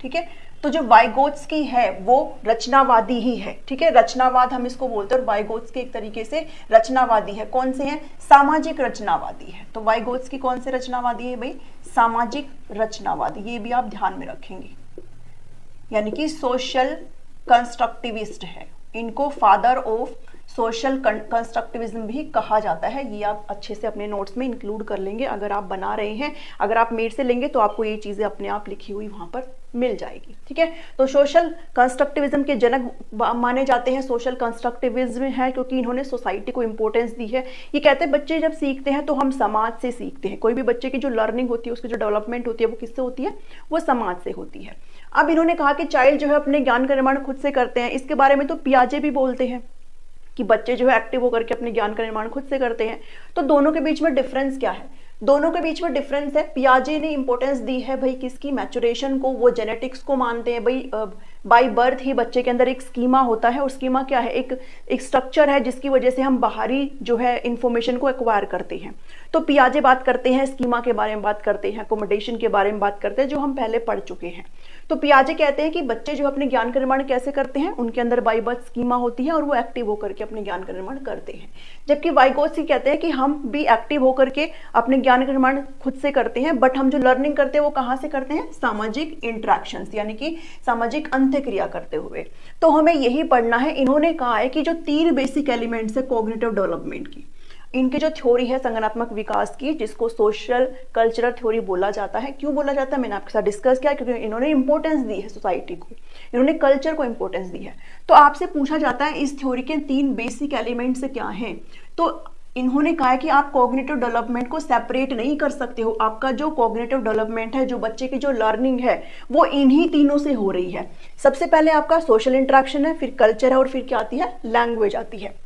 ठीक है, तो जो वाइगोत्स्की है वो रचनावादी ही है। ठीक है, रचनावाद हम इसको बोलते हैं और वाइगोत्स्की एक तरीके से रचनावादी है। कौन से हैं? सामाजिक रचनावादी है। तो वाइगोत्स्की कौन से रचनावादी है भाई? सामाजिक रचनावादी। ये भी आप ध्यान में रखेंगे, यानी कि सोशल कंस्ट्रक्टिविस्ट है। इनको फादर ऑफ सोशल कंस्ट्रक्टिविज्म भी कहा जाता है। ये आप अच्छे से अपने नोट्स में इंक्लूड कर लेंगे अगर आप बना रहे हैं। अगर आप मेट से लेंगे तो आपको ये चीजें अपने आप लिखी हुई वहां पर मिल जाएगी। ठीक है, तो सोशल कंस्ट्रक्टिविज्म के जनक माने जाते हैं सोशल कंस्ट्रक्टिविज्म है, क्योंकि इन्होंने सोसाइटी को इंपॉर्टेंस दी है। ये कहते हैं बच्चे जब सीखते हैं तो हम समाज से सीखते हैं। कोई भी बच्चे की जो लर्निंग होती है, उसकी जो डेवलपमेंट होती है, वो किससे होती है? वो समाज से होती है। अब इन्होंने कहा कि चाइल्ड जो है अपने ज्ञान का निर्माण खुद से करते हैं। इसके बारे में तो पियाजे भी बोलते हैं कि बच्चे जो है एक्टिव होकर के अपने ज्ञान का निर्माण खुद से करते हैं। तो दोनों के बीच में डिफरेंस क्या है? दोनों के बीच में डिफरेंस है, पियाजे ने इंपॉर्टेंस दी है भाई किसकी? मैचुरेशन को। वो जेनेटिक्स को मानते हैं भाई बाय बर्थ ही बच्चे के अंदर एक स्कीमा होता है। और स्कीमा क्या है? एक स्ट्रक्चर है जिसकी वजह से हम बाहरी जो है इंफॉर्मेशन को एक्वायर करते हैं। तो पियाजे बात करते हैं स्कीमा के बारे में, बात करते हैं अकोमोडेशन के बारे में, बात करते हैं जो हम पहले पढ़ चुके हैं। तो पियाजे कहते हैं कि बच्चे जो अपने ज्ञान का निर्माण कैसे करते हैं? उनके अंदर बाय बर्थ स्कीमा होती है और वो एक्टिव होकर के अपने ज्ञान का निर्माण करते हैं। जबकि वाइगोत्स्की कहते हैं कि हम भी एक्टिव होकर के अपने ज्ञान का निर्माण खुद से करते हैं, बट हम जो लर्निंग करते हैं वो कहाँ से करते हैं? सामाजिक इंटरेक्शंस, यानी कि सामाजिक अंत्यक्रिया करते हुए। तो हमें यही पढ़ना है। इन्होंने कहा है कि जो 3 बेसिक एलिमेंट्स है कॉग्निटिव डेवलपमेंट की, इनकी जो थ्योरी है संज्ञानात्मक विकास की, जिसको सोशल कल्चरल थ्योरी बोला जाता है। क्यों बोला जाता है मैंने आपके साथ डिस्कस किया, क्योंकि इन्होंने इंपॉर्टेंस दी है सोसाइटी को, इन्होंने कल्चर को इंपॉर्टेंस दी है। तो आपसे पूछा जाता है इस थ्योरी के 3 बेसिक एलिमेंट्स क्या हैं? तो इन्होंने कहा है कि आप कॉग्निटिव डेवलपमेंट को सेपरेट नहीं कर सकते हो। आपका जो कॉग्निटिव डेवलपमेंट है, जो बच्चे की जो लर्निंग है, वो इन्हीं तीनों से हो रही है। सबसे पहले आपका सोशल इंटरेक्शन है, फिर कल्चर है और फिर क्या आती है? लैंग्वेज आती है।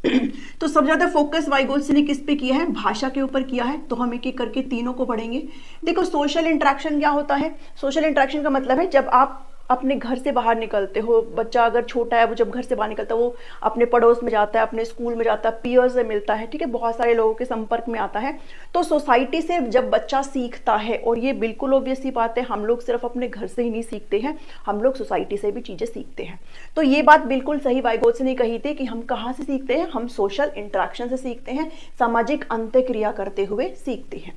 तो सबसे ज्यादा फोकस वाइगोत्स्की ने किस पे किया है? भाषा के ऊपर किया है। तो हम एक एक करके तीनों को पढ़ेंगे। देखो सोशल इंटरेक्शन क्या होता है? सोशल इंटरेक्शन का मतलब है जब आप अपने घर से बाहर निकलते हो, बच्चा अगर छोटा है वो जब घर से बाहर निकलता है वो अपने पड़ोस में जाता है, अपने स्कूल में जाता है, पीयर से मिलता है। ठीक है, बहुत सारे लोगों के संपर्क में आता है। तो सोसाइटी से जब बच्चा सीखता है, और ये बिल्कुल ऑब्वियस सी बात है, हम लोग सिर्फ अपने घर से ही नहीं सीखते हैं, हम लोग सोसाइटी से भी चीजें सीखते हैं। तो ये बात बिल्कुल सही वाइगोत्स्की ने कही थी कि हम कहाँ से सीखते हैं? हम सोशल इंटरेक्शन से सीखते हैं, सामाजिक अंत्यक्रिया करते हुए सीखते हैं।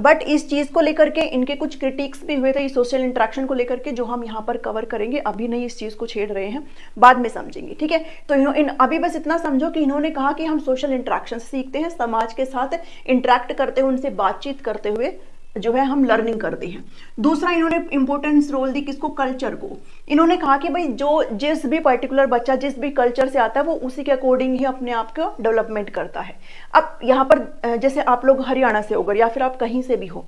बट इस चीज को लेकर के इनके कुछ क्रिटिक्स भी हुए थे, इस सोशल इंटरेक्शन को लेकर के, जो हम यहाँ पर कवर करेंगे। अभी नहीं इस चीज को छेड़ रहे हैं, बाद में समझेंगे। ठीक है, तो अभी बस इतना समझो कि इन्होंने कहा कि हम सोशल इंटरेक्शन सीखते हैं, समाज के साथ इंटरेक्ट करते हुए, उनसे बातचीत करते हुए जो है हम लर्निंग करते हैं। दूसरा इन्होंने इंपॉर्टेंस रोल दी किसको? कल्चर को। इन्होंने कहा कि भाई जो जिस भी पर्टिकुलर बच्चा जिस भी कल्चर से आता है वो उसी के अकॉर्डिंग ही अपने आप को डेवलपमेंट करता है। अब यहाँ पर जैसे आप लोग हरियाणा से होकर, या फिर आप कहीं से भी हो,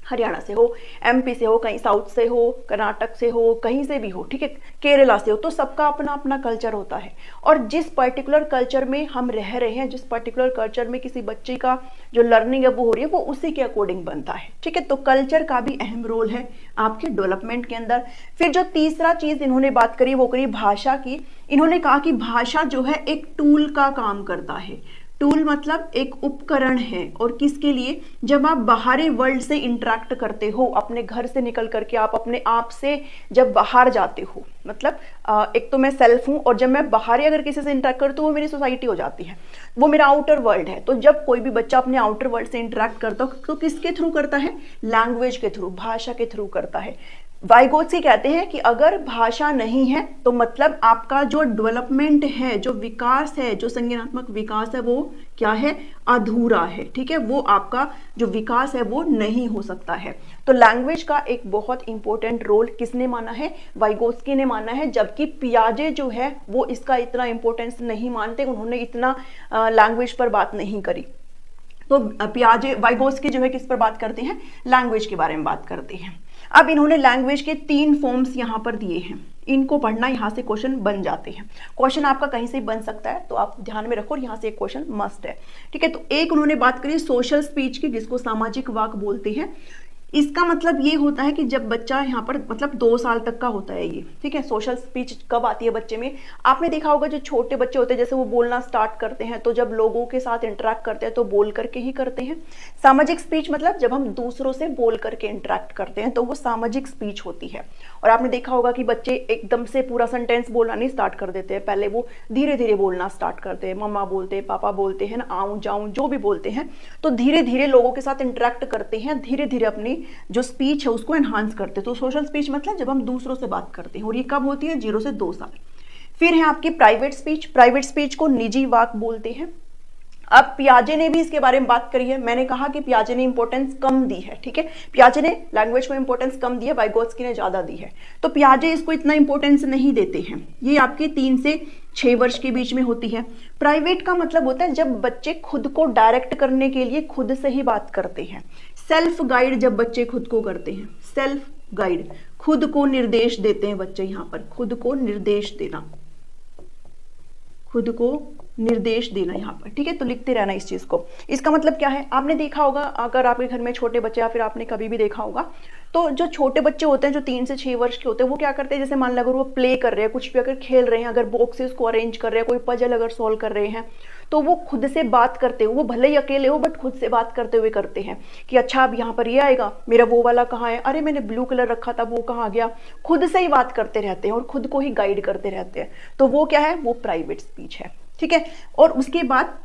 हरियाणा से हो, एमपी से हो, कहीं साउथ से हो, कर्नाटक से हो, कहीं से भी हो, ठीक है, केरला से हो, तो सबका अपना अपना कल्चर होता है। और जिस पर्टिकुलर कल्चर में हम रह रहे हैं, जिस पर्टिकुलर कल्चर में किसी बच्चे का जो लर्निंग है वो हो रही है, वो उसी के अकॉर्डिंग बनता है। ठीक है, तो कल्चर का भी अहम रोल है आपके डेवलपमेंट के अंदर। फिर जो तीसरा चीज इन्होंने बात करी वो करी भाषा की। इन्होंने कहा कि भाषा जो है एक टूल का काम करता है। टूल मतलब एक उपकरण है, और किसके लिए? जब आप बाहरी वर्ल्ड से इंटरेक्ट करते हो, अपने घर से निकल करके आप अपने आप से जब बाहर जाते हो, मतलब एक तो मैं सेल्फ हूं, और जब मैं बाहर अगर किसी से इंटरेक्ट करती हूँ वो मेरी सोसाइटी हो जाती है, वो मेरा आउटर वर्ल्ड है। तो जब कोई भी बच्चा अपने आउटर वर्ल्ड से इंटरेक्ट करता हो तो किसके थ्रू करता है? लैंग्वेज के थ्रू, भाषा के थ्रू करता है। वाइगोत्स्की कहते हैं कि अगर भाषा नहीं है तो मतलब आपका जो डेवलपमेंट है, जो विकास है, जो संज्ञानात्मक विकास है, वो क्या है? अधूरा है। ठीक है, वो आपका जो विकास है वो नहीं हो सकता है। तो लैंग्वेज का एक बहुत इंपॉर्टेंट रोल किसने माना है? वाइगोत्स्की ने माना है, जबकि पियाजे जो है वो इसका इतना इंपॉर्टेंस नहीं मानते, उन्होंने इतना लैंग्वेज पर बात नहीं करी। तो पियाजे, वाइगोत्स्की जो है किस पर बात करते हैं? लैंग्वेज के बारे में बात करते हैं। अब इन्होंने लैंग्वेज के 3 फॉर्म्स यहाँ पर दिए हैं, इनको पढ़ना, यहाँ से क्वेश्चन बन जाते हैं। क्वेश्चन आपका कहीं से बन सकता है, तो आप ध्यान में रखो, यहाँ से एक क्वेश्चन मस्ट है। ठीक है, तो एक उन्होंने बात करी सोशल स्पीच की, जिसको सामाजिक वाक बोलते हैं। इसका मतलब ये होता है कि जब बच्चा यहाँ पर मतलब 2 साल तक का होता है ये। ठीक है, सोशल स्पीच कब आती है बच्चे में? आपने देखा होगा जो छोटे बच्चे होते हैं, जैसे वो बोलना स्टार्ट करते हैं तो जब लोगों के साथ इंटरेक्ट करते हैं तो बोल करके ही करते हैं। सामाजिक स्पीच मतलब जब हम दूसरों से बोल करके इंटरेक्ट करते हैं तो वो सामाजिक स्पीच होती है। और आपने देखा होगा कि बच्चे एकदम से पूरा सेंटेंस बोलना नहीं स्टार्ट कर देते हैं, पहले वो धीरे धीरे बोलना स्टार्ट करते हैं। मम्मा बोलते हैं, पापा बोलते हैं ना, आऊं जाऊं जो भी बोलते हैं, तो धीरे धीरे लोगों के साथ इंटरेक्ट करते हैं, धीरे धीरे अपनी जो स्पीच है उसको एनहांस करते हैं। तो सोशल स्पीच मतलब जब हम दूसरों से बात करते हैं, और ये कब होती है? 0 से 2 साल। फिर है आपकी प्राइवेट स्पीच। प्राइवेट स्पीच को निजी वाक बोलते हैं। अब पियाजे ने भी इसके बारे में बात करी है। मैंने कहा कि पियाजे ने इंपॉर्टेंस कम दी है। ठीक है, पियाजे ने लैंग्वेज को इंपॉर्टेंस कम दी है, वाइगोत्स्की ने ज्यादा दी है। तो पियाजे इसको इतना इंपॉर्टेंस नहीं देते हैं। ये आपके 3 से 6 वर्ष के बीच में होती है। प्राइवेट का मतलब होता है जब बच्चे खुद को डायरेक्ट करने के लिए खुद से ही बात करते हैं। सेल्फ गाइड जब बच्चे खुद को करते हैं, सेल्फ गाइड, खुद को निर्देश देते हैं बच्चे। यहाँ पर खुद को निर्देश देना, खुद को निर्देश देना यहाँ पर। ठीक है, तो लिखते रहना इस चीज को। इसका मतलब क्या है? आपने देखा होगा, अगर आपके घर में छोटे बच्चे, या फिर आपने कभी भी देखा होगा, तो जो छोटे बच्चे होते हैं जो 3 से 6 वर्ष के होते हैं, वो क्या करते हैं? जैसे मान लो अगर वो प्ले कर रहे हैं, कुछ भी अगर खेल रहे हैं, अगर बॉक्सेस को अरेंज कर रहे हैं, कोई पजल अगर सॉल्व कर रहे हैं, तो वो खुद से बात करते हो, वो भले ही अकेले हो बट खुद से बात करते हुए करते हैं कि अच्छा अब यहाँ पर ये आएगा, मेरा वो वाला कहाँ है, अरे मैंने ब्लू कलर रखा था वो कहाँ गया। खुद से ही बात करते रहते हैं और खुद को ही गाइड करते रहते हैं। तो वो क्या है? वो प्राइवेट स्पीच है। ठीक है, और उसके बाद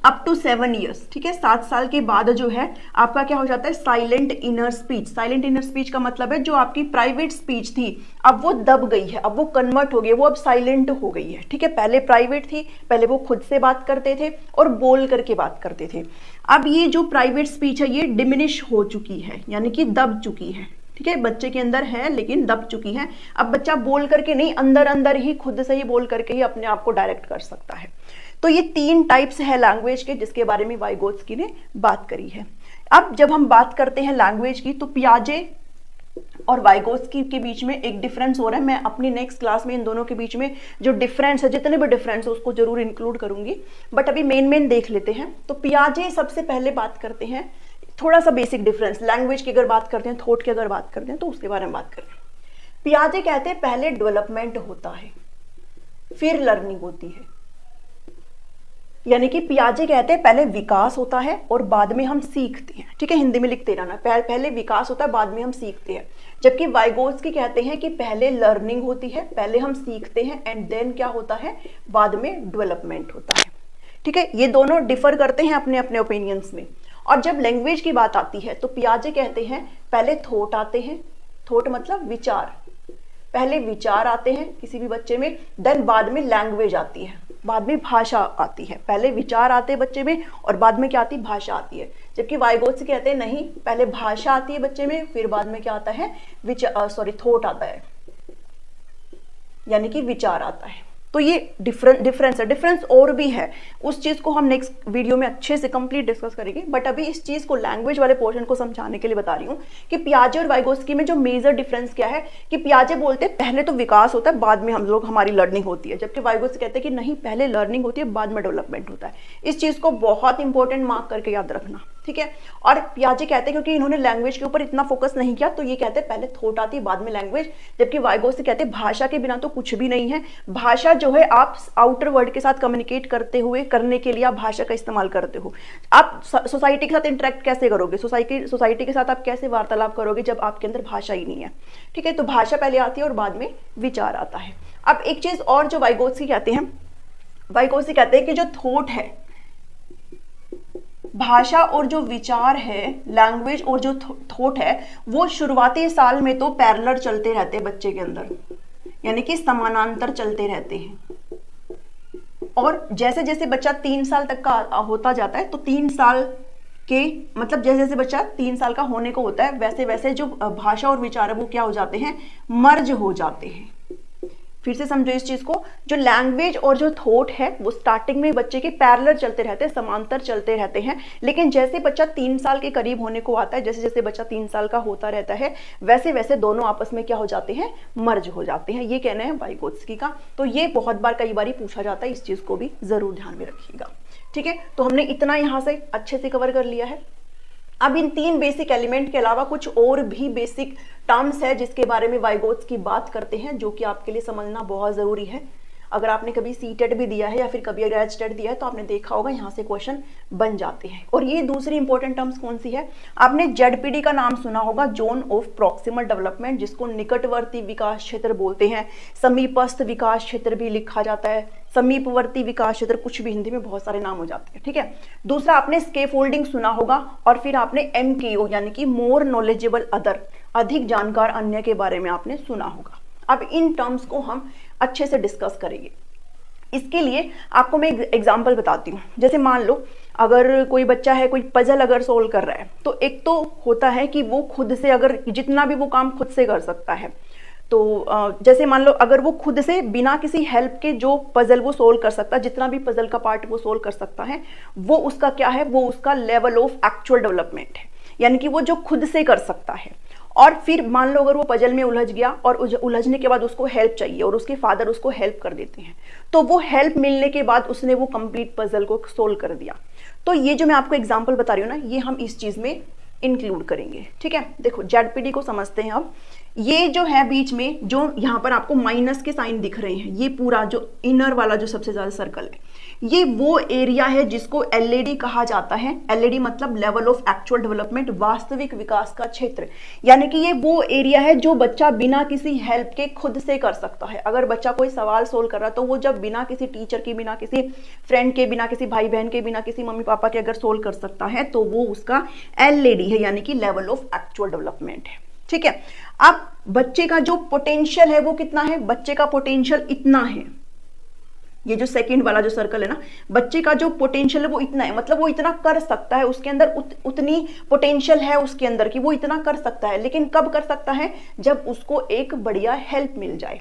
अप टू 7 ईयर्स, ठीक है, 7 साल के बाद जो है आपका क्या हो जाता है? Silent inner speech. Silent inner speech का मतलब है जो आपकी प्राइवेट स्पीच थी अब वो दब गई है, अब वो कन्वर्ट हो गई, वो अब साइलेंट हो गई है। ठीक है, पहले प्राइवेट थी, पहले वो खुद से बात करते थे और बोल करके बात करते थे। अब ये जो प्राइवेट स्पीच है ये डिमिनिश हो चुकी है, यानी कि दब चुकी है। ठीक है, बच्चे के अंदर है लेकिन दब चुकी है। अब बच्चा बोल करके नहीं, अंदर अंदर ही खुद से ही बोल करके ही अपने आप को डायरेक्ट कर सकता है। तो ये 3 टाइप्स है लैंग्वेज के, जिसके बारे में वाइगोत्स्की ने बात करी है। अब जब हम बात करते हैं लैंग्वेज की, तो पियाजे और वाइगोत्स्की के बीच में एक डिफरेंस हो रहा है। मैं अपनी नेक्स्ट क्लास में इन दोनों के बीच में जो डिफरेंस है, जितने भी डिफरेंस है उसको जरूर इंक्लूड करूंगी, बट अभी मेन देख लेते हैं। तो पियाजे सबसे पहले बात करते हैं थोड़ा सा बेसिक डिफरेंस, लैंग्वेज की अगर बात करते हैं, थॉट की अगर बात करते हैं, तो उसके बारे में बात करें। पियाजे कहते हैं पहले डेवलपमेंट होता है फिर लर्निंग होती है, यानी कि पियाजे कहते हैं पहले विकास होता है और बाद में हम सीखते हैं। ठीक है, हिंदी में लिखते रहना, पहले विकास होता है बाद में हम सीखते हैं। जबकि वाइगोत्स्की कहते हैं कि पहले लर्निंग होती है, पहले हम सीखते हैं एंड देन क्या होता है? बाद में डेवलपमेंट होता है। ठीक है, ये दोनों डिफर करते हैं अपने अपने ओपिनियंस में। और जब लैंग्वेज की बात आती है तो पियाजे कहते हैं पहले थॉट आते हैं, थॉट मतलब विचार, पहले विचार आते हैं किसी भी बच्चे में, देन बाद में लैंग्वेज आती है, बाद में भाषा आती है। पहले विचार आते हैं बच्चे में और बाद में क्या आती है? भाषा आती है। जबकि वाइगोत्स्की कहते हैं नहीं, पहले भाषा आती है बच्चे में, फिर बाद में क्या आता है? थॉट आता है, यानी कि विचार आता है। तो ये डिफरेंस है। डिफरेंस और भी है, उस चीज को हम नेक्स्ट वीडियो में अच्छे से कंप्लीट डिस्कस करेंगे, बट अभी इस चीज को लैंग्वेज वाले पोर्शन को समझाने के लिए बता रही हूँ कि पियाजे और वाइगोत्स्की में जो मेजर डिफरेंस क्या है कि पियाजे बोलते हैं पहले तो विकास होता है बाद में हमारी लर्निंग होती है, जबकि वाइगोत्स्की कहते हैं कि नहीं, पहले लर्निंग होती है बाद में डेवलपमेंट होता है। इस चीज को बहुत इंपॉर्टेंट मार्क करके याद रखना। ठीक है। और पियाजे कहते हैं क्योंकि इन्होंने लैंग्वेज के ऊपर इतना फोकस नहीं किया, तो ये कहते हैं पहले थॉट आती है बाद में लैंग्वेज, जबकि वाइगोत्स्की कहते हैं भाषा के बिना तो कुछ भी नहीं है। भाषा जो है आप आउटर वर्ल्ड के साथ कम्युनिकेट करते हुए करने के लिए आप भाषा का इस्तेमाल करते हो। आप सोसाइटी के साथ इंटरेक्ट कैसे करोगे, सोसाइटी के साथ आप कैसे वार्तालाप करोगे जब आपके अंदर भाषा ही नहीं है। ठीक है, तो भाषा पहले आती है और बाद में विचार आता है। अब एक चीज और जो वाइगोत्स्की कहते हैं कि जो थॉट है, भाषा और जो विचार है, लैंग्वेज और जो थॉट है, वो शुरुआती साल में तो पैरेलल चलते रहते हैं बच्चे के अंदर, यानी कि समानांतर चलते रहते हैं। और जैसे जैसे बच्चा 3 साल तक का होता जाता है, तो 3 साल के मतलब जैसे जैसे बच्चा 3 साल का होने को होता है, वैसे वैसे जो भाषा और विचार है वो क्या हो जाते हैं, मर्ज हो जाते हैं। फिर से समझो इस चीज को, जो लैंग्वेज और जो थॉट है वो स्टार्टिंग में बच्चे के पैरेलल चलते रहते हैं, समांतर चलते रहते हैं, लेकिन जैसे बच्चा 3 साल के करीब होने को आता है, जैसे जैसे बच्चा 3 साल का होता रहता है, वैसे वैसे दोनों आपस में क्या हो जाते हैं, मर्ज हो जाते हैं। ये कहना है वाइगोत्स्की का। तो ये बहुत बार कई बार पूछा जाता है, इस चीज को भी जरूर ध्यान में रखिएगा। ठीक है, तो हमने इतना यहां से अच्छे से कवर कर लिया है। अब इन 3 बेसिक एलिमेंट के अलावा कुछ और भी बेसिक टर्म्स है जिसके बारे में वाइगोत्स्की बात करते हैं, जो कि आपके लिए समझना बहुत जरूरी है। अगर आपने कभी सीटेट भी दिया है या फिर कभी अगर एचटेट दिया है तो आपने देखा होगा यहाँ से क्वेश्चन बन जाते हैं। और ये दूसरी इंपॉर्टेंट टर्म्स कौन सी है, आपने जेडपीडी का नाम सुना होगा, जोन ऑफ प्रॉक्सिमल डेवलपमेंट, जिसको निकटवर्ती विकास क्षेत्र बोलते हैं, समीपस्थ विकास क्षेत्र भी लिखा जाता है, समीपवर्ती विकास क्षेत्र, कुछ भी हिंदी में बहुत सारे नाम हो जाते हैं। ठीक है, दूसरा आपने स्केफोल्डिंग सुना होगा, और फिर आपने MKO यानी कि मोर नॉलेजेबल अदर, अधिक जानकार अन्य के बारे में आपने सुना होगा। अब इन टर्म्स को हम अच्छे से डिस्कस करेंगे। इसके लिए आपको मैं एग्जांपल बताती हूँ। जैसे मान लो अगर कोई बच्चा है, कोई पजल अगर सोल्व कर रहा है, तो एक तो होता है कि वो खुद से अगर जितना भी वो काम खुद से कर सकता है, तो जैसे मान लो अगर वो खुद से बिना किसी हेल्प के जो पजल वो सोल्व कर सकता है, जितना भी पजल का पार्ट वो सोल्व कर सकता है, वो उसका क्या है, वो उसका लेवल ऑफ एक्चुअल डेवलपमेंट है, यानी कि वो जो खुद से कर सकता है। और फिर मान लो अगर वो पजल में उलझ गया और उलझने के बाद उसको हेल्प चाहिए और उसके फादर उसको हेल्प कर देते हैं, तो वो हेल्प मिलने के बाद उसने वो कंप्लीट पजल को सोल्व कर दिया। तो ये जो मैं आपको एग्जांपल बता रही हूँ ना, ये हम इस चीज में इंक्लूड करेंगे। ठीक है, देखो जेडपीडी को समझते हैं। अब ये जो है बीच में जो यहाँ पर आपको माइनस के साइन दिख रहे हैं, ये पूरा जो इनर वाला जो सबसे ज्यादा सर्कल है, ये वो एरिया है जिसको LAD कहा जाता है। LAD मतलब लेवल ऑफ एक्चुअल डेवलपमेंट, वास्तविक विकास का क्षेत्र, यानी कि ये वो एरिया है जो बच्चा बिना किसी हेल्प के खुद से कर सकता है। अगर बच्चा कोई सवाल सोल्व कर रहा है तो वो जब बिना किसी टीचर के, बिना किसी फ्रेंड के, बिना किसी भाई बहन के, बिना किसी मम्मी पापा के अगर सोल्व कर सकता है, तो वो उसका LAD है, यानी कि लेवल ऑफ एक्चुअल डेवलपमेंट है। ठीक है, अब बच्चे का जो पोटेंशियल है वो कितना है, बच्चे का पोटेंशियल इतना है। ये जो सेकंड वाला जो सर्कल है ना, बच्चे का जो पोटेंशियल है वो इतना है, मतलब वो इतना कर सकता है, उसके अंदर उतनी पोटेंशियल है उसके अंदर कि वो इतना कर सकता है। लेकिन कब कर सकता है, जब उसको एक बढ़िया हेल्प मिल जाए।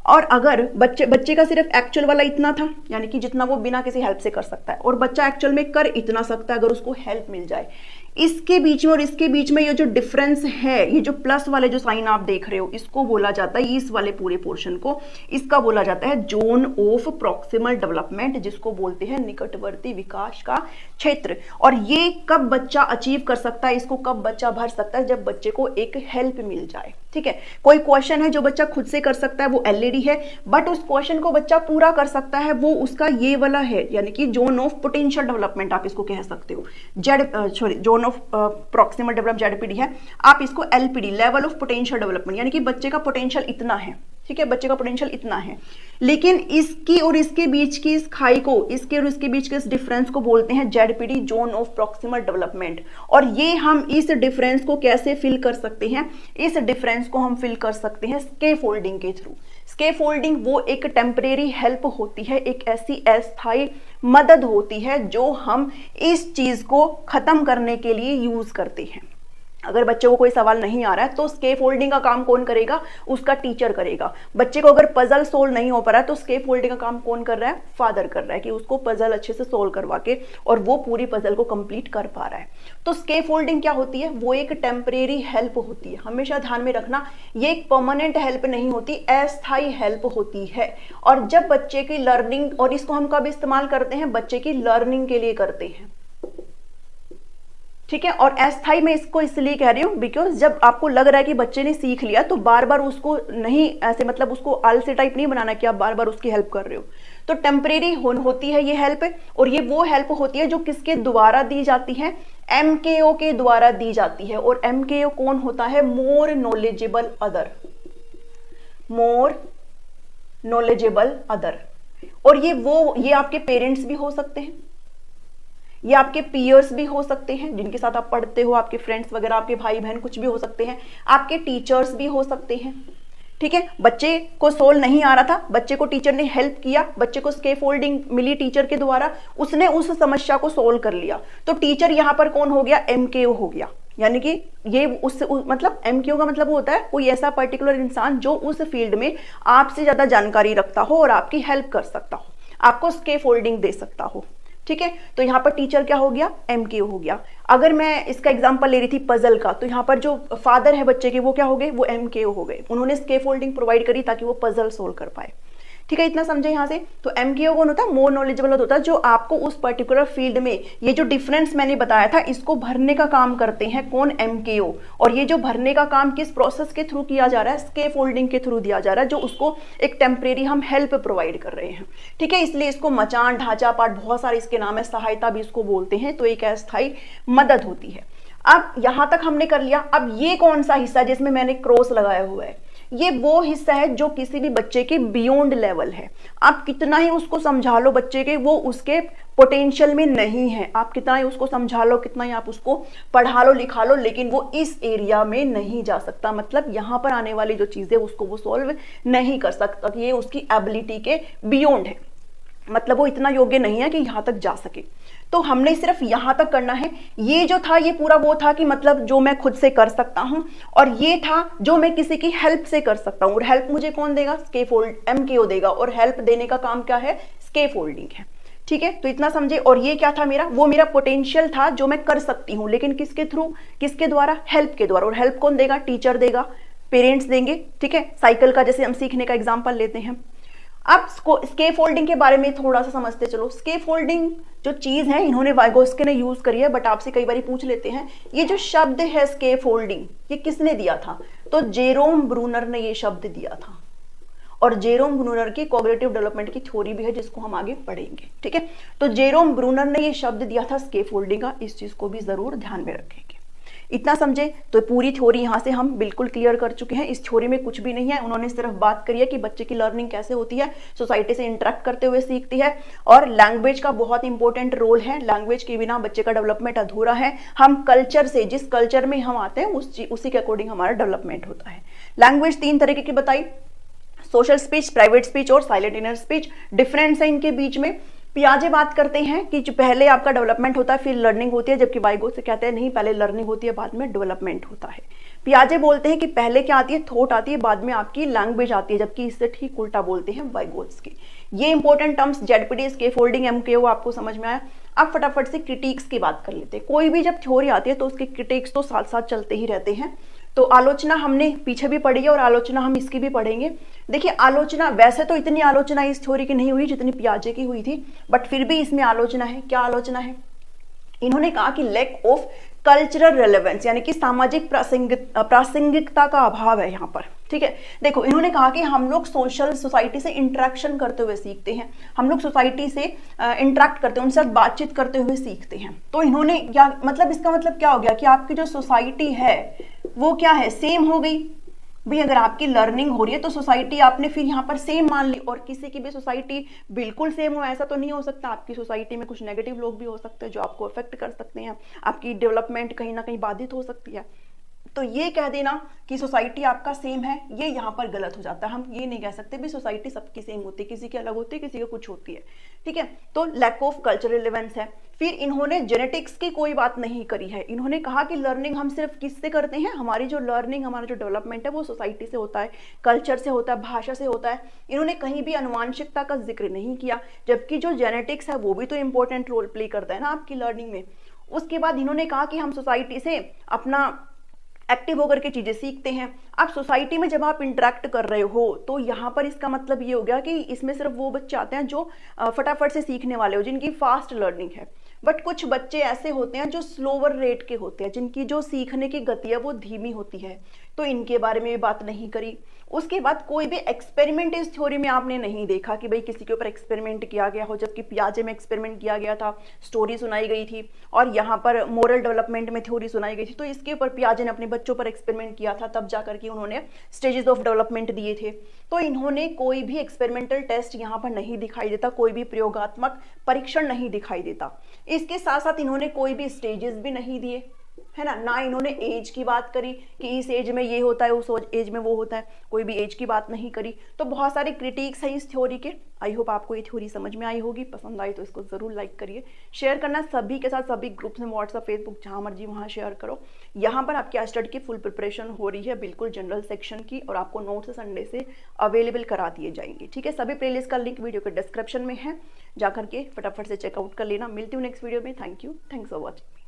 और अगर बच्चे का सिर्फ एक्चुअल वाला इतना था, यानी कि जितना वो बिना किसी हेल्प से कर सकता है, और बच्चा एक्चुअल में कर इतना सकता है अगर उसको हेल्प मिल जाए, इसके बीच में और इसके बीच में ये जो डिफरेंस है, ये जो प्लस वाले जो साइन आप देख रहे हो, इसको बोला जाता है, इस वाले पूरे पोर्शन को, इसका बोला जाता है जोन ऑफ प्रॉक्सिमल डेवलपमेंट, जिसको बोलते हैं निकटवर्ती विकास का क्षेत्र। और ये कब बच्चा अचीव कर सकता है, इसको कब बच्चा भर सकता है, जब बच्चे को एक हेल्प मिल जाए। ठीक है, कोई क्वेश्चन है जो बच्चा खुद से कर सकता है, वो LAD है, बट उस क्वेश्चन को बच्चा पूरा कर सकता है, वो उसका ये वाला है, यानी कि जोन ऑफ पोटेंशियल डेवलपमेंट आप इसको कह सकते हो। Zone of proximal development ZPD है, आप इसको LPD, level of potential development, यानी कि बच्चे का पोटेंशियल इतना है। ठीक है, बच्चे का पोटेंशियल इतना है, लेकिन इसकी और इसके बीच की इस खाई को, इसके और इसके बीच के इस डिफरेंस को बोलते हैं ZPD, zone of proximal development. और ये हम इस डिफरेंस को कैसे फिल कर सकते हैं, इस डिफरेंस को हम फिल कर सकते हैं स्केफोल्डिंग के थ्रू। स्केफोल्डिंग वो एक टेम्परेरी हेल्प होती है, एक ऐसी अस्थायी मदद होती है जो हम इस चीज को खत्म करने के लिए यूज करते हैं। अगर बच्चे को कोई सवाल नहीं आ रहा है तो स्केफोल्डिंग का काम कौन करेगा, उसका टीचर करेगा। बच्चे को अगर पजल सोल्व नहीं हो पा रहा है तो स्केफोल्डिंग का काम कौन कर रहा है, फादर कर रहा है, कि उसको पजल अच्छे से सोल्व करवा के और वो पूरी पजल को कंप्लीट कर पा रहा है। तो स्केफोल्डिंग क्या होती है, वो एक टेम्परेरी हेल्प होती है। हमेशा ध्यान में रखना, ये एक परमानेंट हेल्प नहीं होती, अस्थायी हेल्प होती है। और जब बच्चे की लर्निंग, और इसको हम कब इस्तेमाल करते हैं, बच्चे की लर्निंग के लिए करते हैं। ठीक है। और अस्थाई मैं इसको इसलिए कह रही हूँ बिकॉज जब आपको लग रहा है कि बच्चे ने सीख लिया तो बार बार उसको नहीं ऐसे मतलब उसको आलसी टाइप नहीं बनाना कि आप बार बार उसकी हेल्प कर रहे हो। तो टेम्परेरी होती है ये हेल्प, और ये वो हेल्प होती है जो किसके द्वारा दी जाती है, एमकेओ के द्वारा दी जाती है। और एमकेओ कौन होता है, more knowledgeable other, more knowledgeable other. और ये आपके पेरेंट्स भी हो सकते हैं, ये आपके पीयर्स भी हो सकते हैं जिनके साथ आप पढ़ते हो, आपके फ्रेंड्स वगैरह, आपके भाई बहन कुछ भी हो सकते हैं, आपके टीचर्स भी हो सकते हैं। ठीक है, बच्चे को सोल्व नहीं आ रहा था, बच्चे को टीचर ने हेल्प किया, बच्चे को स्केफोल्डिंग मिली टीचर के द्वारा, उसने उस समस्या को सोल्व कर लिया, तो टीचर यहां पर कौन हो गया, एमकेओ हो गया। यानी कि ये मतलब एमकेओ का मतलब होता है कोई ऐसा पर्टिकुलर इंसान जो उस फील्ड में आपसे ज्यादा जानकारी रखता हो और आपकी हेल्प कर सकता हो, आपको स्केफोल्डिंग दे सकता हो। ठीक है, तो यहाँ पर टीचर क्या हो गया, एमकेओ हो गया। अगर मैं इसका एग्जांपल ले रही थी पजल का, तो यहाँ पर जो फादर है बच्चे के वो क्या हो गए, वो एमकेओ हो गए, उन्होंने स्केफोल्डिंग प्रोवाइड करी ताकि वो पजल सोल्व कर पाए। ठीक है, इतना समझे यहाँ से। तो एमकेओ कौन होता है, मोर नॉलेजेबल होता है, जो आपको उस पर्टिकुलर फील्ड में ये जो डिफरेंस मैंने बताया था इसको भरने का काम करते हैं, कौन, एमकेओ। और ये जो भरने का काम किस प्रोसेस के थ्रू किया जा रहा है, स्केफोल्डिंग के थ्रू दिया जा रहा है, जो उसको एक टेम्परेरी हम हेल्प प्रोवाइड कर रहे हैं। ठीक है, इसलिए इसको मचान, ढांचा, पाठ, बहुत सारे इसके नाम है, सहायता भी इसको बोलते हैं। तो एक अस्थायी मदद होती है। अब यहां तक हमने कर लिया। अब ये कौन सा हिस्सा जिसमें मैंने क्रॉस लगाया हुआ है, ये वो हिस्सा है जो किसी भी बच्चे के बियॉन्ड लेवल है। आप कितना ही उसको समझा लो बच्चे के, वो उसके पोटेंशियल में नहीं है। आप कितना ही उसको समझा लो, कितना ही आप उसको पढ़ा लो, लिखा लो, लेकिन वो इस एरिया में नहीं जा सकता। मतलब यहाँ पर आने वाली जो चीजें उसको वो सॉल्व नहीं कर सकता, ये उसकी एबिलिटी के बियॉन्ड है, मतलब वो इतना योग्य नहीं है कि यहां तक जा सके। तो हमने सिर्फ यहां तक करना है। ये जो था ये पूरा वो था कि मतलब जो मैं खुद से कर सकता हूं, और ये था जो मैं किसी की हेल्प से कर सकता हूं। और हेल्प मुझे कौन देगा, स्केफोल्ड, एमकेओ देगा, और हेल्प देने का काम क्या है, स्केफोल्डिंग है। ठीक है, तो इतना समझे। और ये क्या था मेरा, वो मेरा पोटेंशियल था जो मैं कर सकती हूँ, लेकिन किसके थ्रू, किसके द्वारा, हेल्प के द्वारा। और हेल्प कौन देगा, टीचर देगा, पेरेंट्स देंगे। ठीक है, साइकिल का जैसे हम सीखने का एग्जाम्पल लेते हैं। अब स्केफोल्डिंग के बारे में थोड़ा सा समझते चलो। स्केफोल्डिंग जो चीज है इन्होंने वाइगोस्की ने यूज करी है, बट आपसे कई बार पूछ लेते हैं ये जो शब्द है स्केफोल्डिंग, ये किसने दिया था, तो जेरोम ब्रूनर ने ये शब्द दिया था। और जेरोम ब्रूनर की कॉग्निटिव डेवलपमेंट की थ्योरी भी है जिसको हम आगे पढ़ेंगे। ठीक है, तो जेरोम ब्रूनर ने ये शब्द दिया था स्केफोल्डिंग का, इस चीज को भी जरूर ध्यान में रखेंगे। इतना समझे। तो पूरी थ्योरी यहाँ से हम बिल्कुल क्लियर कर चुके हैं। इस थ्योरी में कुछ भी नहीं है, उन्होंने सिर्फ बात करी है कि बच्चे की लर्निंग कैसे होती है, सोसाइटी से इंटरेक्ट करते हुए सीखती है। और लैंग्वेज का बहुत इंपॉर्टेंट रोल है, लैंग्वेज के बिना बच्चे का डेवलपमेंट अधूरा है। हम कल्चर से, जिस कल्चर में हम आते हैं उसी के अकॉर्डिंग हमारा डेवलपमेंट होता है। लैंग्वेज 3 तरीके की बताई, सोशल स्पीच, प्राइवेट स्पीच और साइलेंट इनर स्पीच। डिफरेंस है इनके बीच में। पियाजे बात करते हैं कि जो पहले आपका डेवलपमेंट होता है फिर लर्निंग होती है, जबकि वाइगोत्स्की कहते हैं नहीं, पहले लर्निंग होती है बाद में डेवलपमेंट होता है। पियाजे बोलते हैं कि पहले क्या आती है, थॉट आती है, बाद में आपकी लैंग्वेज आती है, जबकि इससे ठीक उल्टा बोलते हैं वाइगोत्स्की। ये इंपॉर्टेंट टर्म्स जेडपीटी, स्केफोल्डिंग, एमकेओ आपको समझ में आया। अब फटाफट से क्रिटिक्स की बात कर लेते हैं। कोई भी जब थ्योरी आती है तो उसके क्रिटिक्स तो साथ साथ चलते ही रहते हैं। तो आलोचना हमने पीछे भी पढ़ी है और आलोचना हम इसकी भी पढ़ेंगे। देखिए आलोचना, वैसे तो इतनी आलोचना इस थ्योरी की नहीं हुई जितनी पियाजे की हुई थी, बट फिर भी इसमें आलोचना है। क्या आलोचना है, इन्होंने कहा कि लैक ऑफ कल्चरल रेलेवेंस, यानी कि सामाजिक प्रासंगिकता का अभाव है यहाँ पर। ठीक है, देखो इन्होंने कहा कि हम लोग सोसाइटी से इंटरेक्शन करते हुए सीखते हैं, हम लोग सोसाइटी से इंटरेक्ट करते हैं, उनके साथ बातचीत करते हुए सीखते हैं। तो इन्होंने क्या मतलब, इसका मतलब क्या हो गया कि आपकी जो सोसाइटी है वो क्या है, सेम हो गई। भाई अगर आपकी लर्निंग हो रही है तो सोसाइटी आपने फिर यहाँ पर सेम मान ली, और किसी की भी सोसाइटी बिल्कुल सेम हो ऐसा तो नहीं हो सकता। आपकी सोसाइटी में कुछ नेगेटिव लोग भी हो सकते हैं जो आपको अफेक्ट कर सकते हैं, आपकी डेवलपमेंट कहीं ना कहीं बाधित हो सकती है। तो ये कह देना कि सोसाइटी आपका सेम है, ये यहाँ पर गलत हो जाता है। हम ये नहीं कह सकते भी सोसाइटी सबकी सेम होती है, किसी की अलग होती है, किसी की कुछ होती है। ठीक है, तो लैक ऑफ कल्चरल रिलेवेंस है। फिर इन्होंने जेनेटिक्स की कोई बात नहीं करी है। इन्होंने कहा कि लर्निंग हम सिर्फ किससे करते हैं, हमारी जो लर्निंग, हमारा जो डेवलपमेंट है वो सोसाइटी से होता है, कल्चर से होता है, भाषा से होता है। इन्होंने कहीं भी अनुवांशिकता का जिक्र नहीं किया, जबकि जो जेनेटिक्स है वो भी तो इंपॉर्टेंट रोल प्ले करता है ना आपकी लर्निंग में। उसके बाद इन्होंने कहा कि हम सोसाइटी से अपना एक्टिव होकर के चीजें सीखते हैं। अब सोसाइटी में जब आप इंटरेक्ट कर रहे हो तो यहाँ पर इसका मतलब ये हो गया कि इसमें सिर्फ वो बच्चे आते हैं जो फटाफट से सीखने वाले हो, जिनकी फास्ट लर्निंग है। बट कुछ बच्चे ऐसे होते हैं जो स्लोवर रेट के होते हैं, जिनकी जो सीखने की गति है वो धीमी होती है, तो इनके बारे में भी बात नहीं करी। उसके बाद कोई भी एक्सपेरिमेंट इस थ्योरी में आपने नहीं देखा कि भाई किसी के ऊपर एक्सपेरिमेंट किया गया हो, जबकि पियाजे में एक्सपेरिमेंट किया गया था, स्टोरी सुनाई गई थी, और यहाँ पर मोरल डेवलपमेंट में थ्योरी सुनाई गई थी। तो इसके ऊपर पियाजे ने अपने बच्चों पर एक्सपेरिमेंट किया था, तब जाकर के उन्होंने स्टेजेस ऑफ डेवलपमेंट दिए थे। तो इन्होंने कोई भी एक्सपेरिमेंटल टेस्ट यहाँ पर नहीं दिखाई देता, कोई भी प्रयोगात्मक परीक्षण नहीं दिखाई देता। इसके साथ साथ इन्होंने कोई भी स्टेजेस भी नहीं दिए, है ना इन्होंने एज की बात करी कि इस एज में ये होता है, उस एज में वो होता है, कोई भी एज की बात नहीं करी। तो बहुत सारे क्रिटिक्स हैं इस थ्योरी के। आई होप आपको ये थ्योरी समझ में आई होगी। पसंद आई तो इसको जरूर लाइक करिए, शेयर करना सभी के साथ, सभी ग्रुप्स में, व्हाट्सअप, फेसबुक, जहां मर्जी वहां शेयर करो। यहाँ पर आपकी स्टडी की फुल प्रिपरेशन हो रही है, बिल्कुल जनरल सेक्शन की, और आपको नोट्स संडे से अवेलेबल करा दिए जाएंगे। ठीक है, सभी प्लेलिस्ट का लिंक वीडियो के डिस्क्रिप्शन में है, जाकर के फटाफट से चेकआउट कर लेना। मिलती हूँ नेक्स्ट वीडियो में। Thank you, thanks for watching.